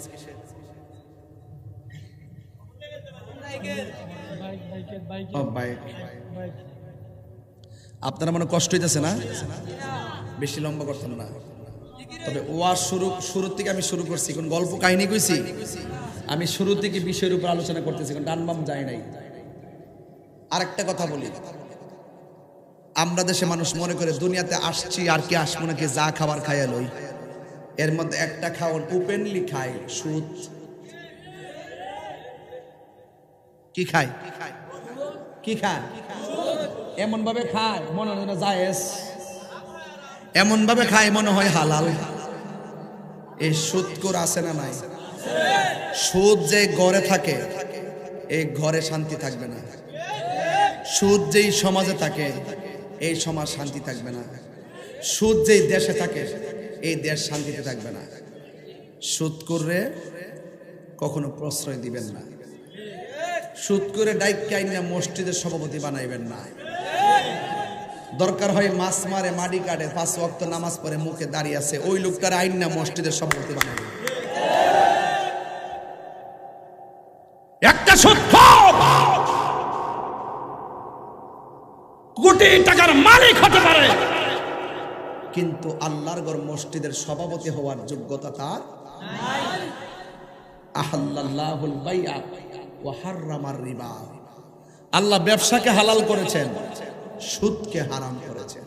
ও বাইক। আপনারা মনে কষ্ট হইতেছে না? বেশি লম্বা করতাম না, তবে ওয়াজ শুরুর থেকে আমি শুরু করছি, কোন গল্প কাহিনী কইছি? আমি শুরুর থেকে বিষয়ের উপর আলোচনা করতেছি, কোন ডান বাম যায় নাই। আরেকটা কথা বলি, আমরা দেশে মানুষ মনে করে দুনিয়াতে আসছি আর কি আসবো নাকি, যা খাবার খাইয়া লই। এর মধ্যে একটা খাওয়ার ওপেনলি খায় সুদ। কি খায়? কি খায়? এমন ভাবে খায় মনে হয় না জায়েজ, এমন ভাবে খায় মনে হয় হালাল। এই সুদখোর আছে না নাই? সুদ যে ঘরে থাকে, এই ঘরে শান্তি থাকবে না। সুদ যেই সমাজে থাকে, এই সমাজ শান্তি থাকবে না। সুদ যেই দেশে থাকে, এই দেশ শান্তিতে থাকবে না। সুদ করে কখনো প্রশ্রয় দিবেন না। সুদ করে ডাইকা আইনা মসজিদের সভাপতি বানাইবেন না। দরকার হয় মাছ মারে, মাটি কাটে, 5 ওয়াক্ত নামাজ পড়ে, মুখে দাঁড়িয়ে আছে, ওই লোকটার আইনা মসজিদের সভাপতি বানাইবেন। একটা সুদখোর কোটি টাকার মালিক হতে পারে, কিন্তু আল্লাহর ঘর মসজিদের সভাপতি হওয়ার যোগ্যতা তার নাই। আহাল্লাল্লাহুল বাইআ ওয়া হাররামার রিবা। আল্লাহ ব্যবসাকে হালাল করেছেন, সুদকে হারাম করেছেন।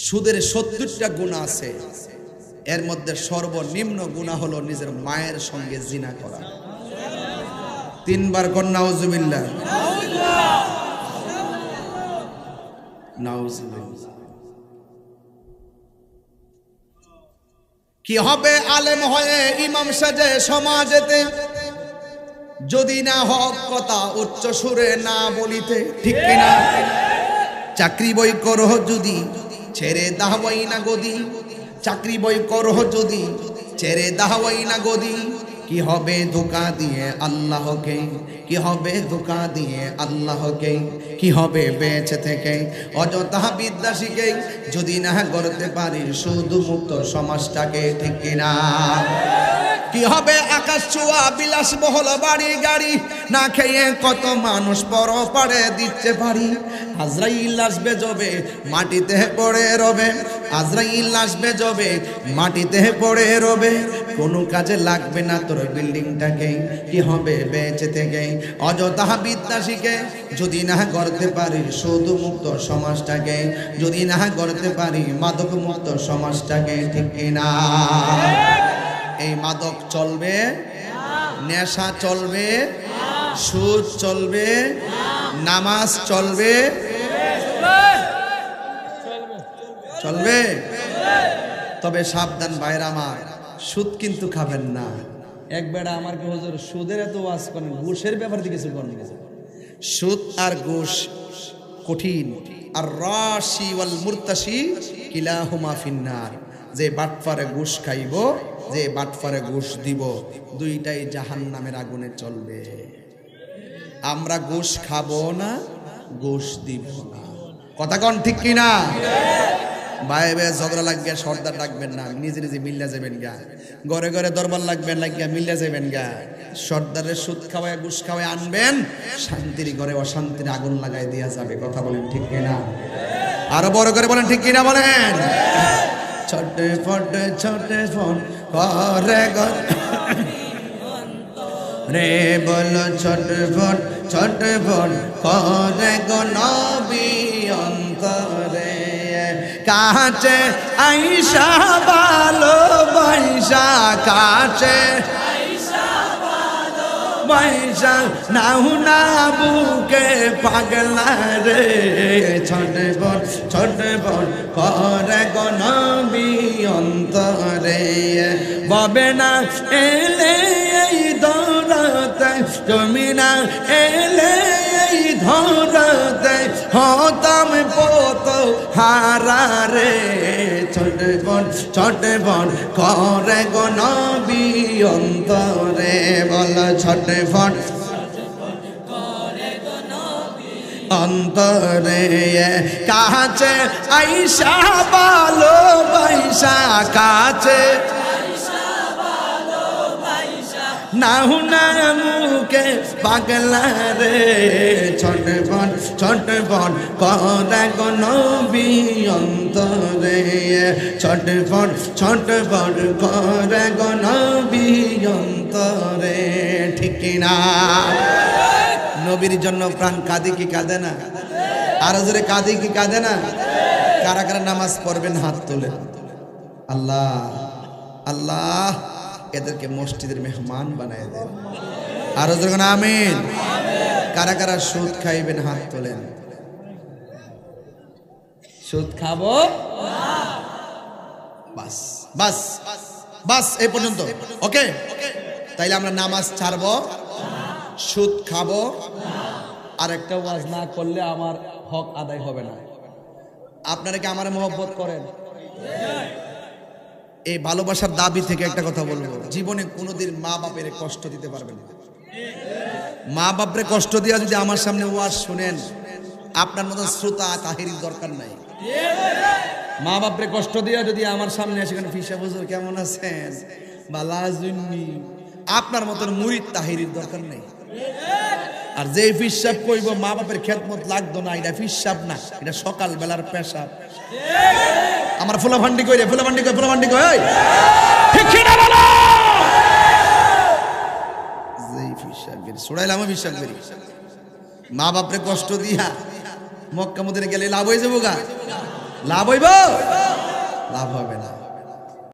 সুদের 70টা গুনাহ আছে, এর মধ্যে সর্বনিম্ন গুনাহ হলো নিজের মায়ের সঙ্গে জিনা করা। 3 বার কোন নাউজুবিল্লাহ, নাউজুবিল্লাহ। কি হবে আলেম হয়ে ইমাম সাজে সমাজেতে, যদি না হক কথা উচ্চ সুরে না বলিতে, ঠিক কিনা? চাকরি বই করহ যদি, ছেড়ে দাহওয়াই না গদি। চাকরি বই করহ যদি, ছেড়ে দাহওয়াই না গদি। কি হবে ধোঁকা দিয়ে আল্লাহকে, কি হবে ধোঁকা দিয়ে আল্লাহকে, কি হবে বেঁচে থেকে অযথা বিদ্যা শিখে, যদি না করতে পারি শুধু মুক্ত সমাজটাকে, ঠিক কিনা? কি হবে আকাশ ছোঁয়া বিলাসবহুল বাড়ি গাড়ি, না খেয়ে কত মানুষ পর পাড়ে দিচ্ছে পারি। আজরাইল আসবে যবে মাটিতে পড়ে রবে, আজরাইল আসবে যবে মাটিতে পড়ে রবে। কোনো কাজে লাগবে না তোর বিল্ডিংটাকে, কি হবে বেঁচে থেকে অযথা বিদ্যা শিখে, যদি না করতে পারি শুধু মুক্ত সমাজটাকে, যদি না করতে পারি মাদক মুক্ত সমাজটাকে, ঠিক কিনা? এই মাদক চলবে, নেশা চলবে, সুদ চলবে, নামাজ চলবে, চলবে। তবে সাবধান ভাইরা আমার, সুদ কিন্তু খাবেন না। এক বেড়া আমার কি হুজুর সুদের এত ওয়াজ করেন, ঘুষের ব্যাপারে কিছু বলেন? সুদ আর ঘুষ কঠিন। আর রাশি ওয়াল মুরতাশি কিলাহুমা ফিন্নার। যে বাটফারে ঘুষ খাইব, যে বাটফারে ঘুষ দিব, দুইটাই জাহান্নামের আগুনে চলবে। আমরা ঘুষ খাবো না, ঘুষ দিব না। কথা কোন ঠিক কিনা? ভাই ভাই ঝগড়া লাগিয়া সর্দার ডাকবেন না, নিজে নিজে মিল্লা যাবেন গা। ঘরে ঘরে দরবার লাগবেন, লাগিয়া মিল্লা যাবেন গা। সর্দারের সুদ খাওয়ায় ঘুষ খাওয়ায় আনবেন, শান্তির ঘরে অশান্তির আগুন লাগাই দেওয়া যাবে। কথা বলেন ঠিক কিনা? আরো বড় করে বলেন ঠিক কিনা বলেন। ছোটে ফটে ফোন করে রে বলো, ছোটে ফোন করে গো নবী অন্তরে। কাছে আইসা ভালো বাইসা, কাছে বাইসা নাও না বুকে পাগলা রে। ছোটে বোন করে গো নবী অন্তরে। ববে না এলে এই দৌড়াতে, তুমি না এলে এই হরতে হতাম পত হারারে ছটফট করে গো নবী অন্তরে বল ছটফট অন্তরে কাছে আইসা ভালো বাইসা কাছে নাহু না মুখে পাগলা রে ছটফট করে গো নবী অন্তরে ছটফট করে গো নবী অন্তরে ঠিক না নবীর জন্য প্রাণ কাঁদে কি কাঁদে না আর জোরে কাঁদে কি কাঁদে না কারা কারা নামাজ পড়বেন হাত তোলেন আল্লাহ আল্লাহ এদেরকে মসজিদের মেহমান বানায় দেন আর জোরে আমিন কারা কারা সুদ খাইবেন হাত তোলেন সুদ খাবো বাস বাস বাস এই পর্যন্ত ওকে তাইলে আমরা নামাজ ছাড়বো সুদ খাবো আর একটা ওয়াজ না করলে আমার হক আদায় হবে না আপনারা কি আমার মহব্বত করেন এই ভালোবাসার দাবি থেকে একটা কথা বলবো জীবনে কোনোদিন মা বাপের কষ্ট দিতে পারবেন না মা বাপরে কষ্ট দিয়া যদি আমার সামনে ওয়াজ শুনেন আপনার মতো শ্রোতা তাহিরির দরকার নাই মা বাপরে কষ্ট দিয়া যদি আমার সামনে এসে ফিসা হুজুর কেমন আছেন বালা জুন্নি আপনার মতন মুরিদ তাহিরির দরকার নেই আর যে ফিসাব কইব মা বাপের খেদমত লাগতো না এটা ফিসাব না এটা সকাল বেলার পেশাব আমার ফুলাভান্ডি কই রে ফুলাভান্ডি কই ঠিক কি না বলো যেই ফিসাব বের ছড়াইলাম ফিসাব বেরি মা বাপরে কষ্ট দিয়া মক্কা মদিনা গেলে লাভ হয়ে যাবো গা লাভ হইব লাভ হবে না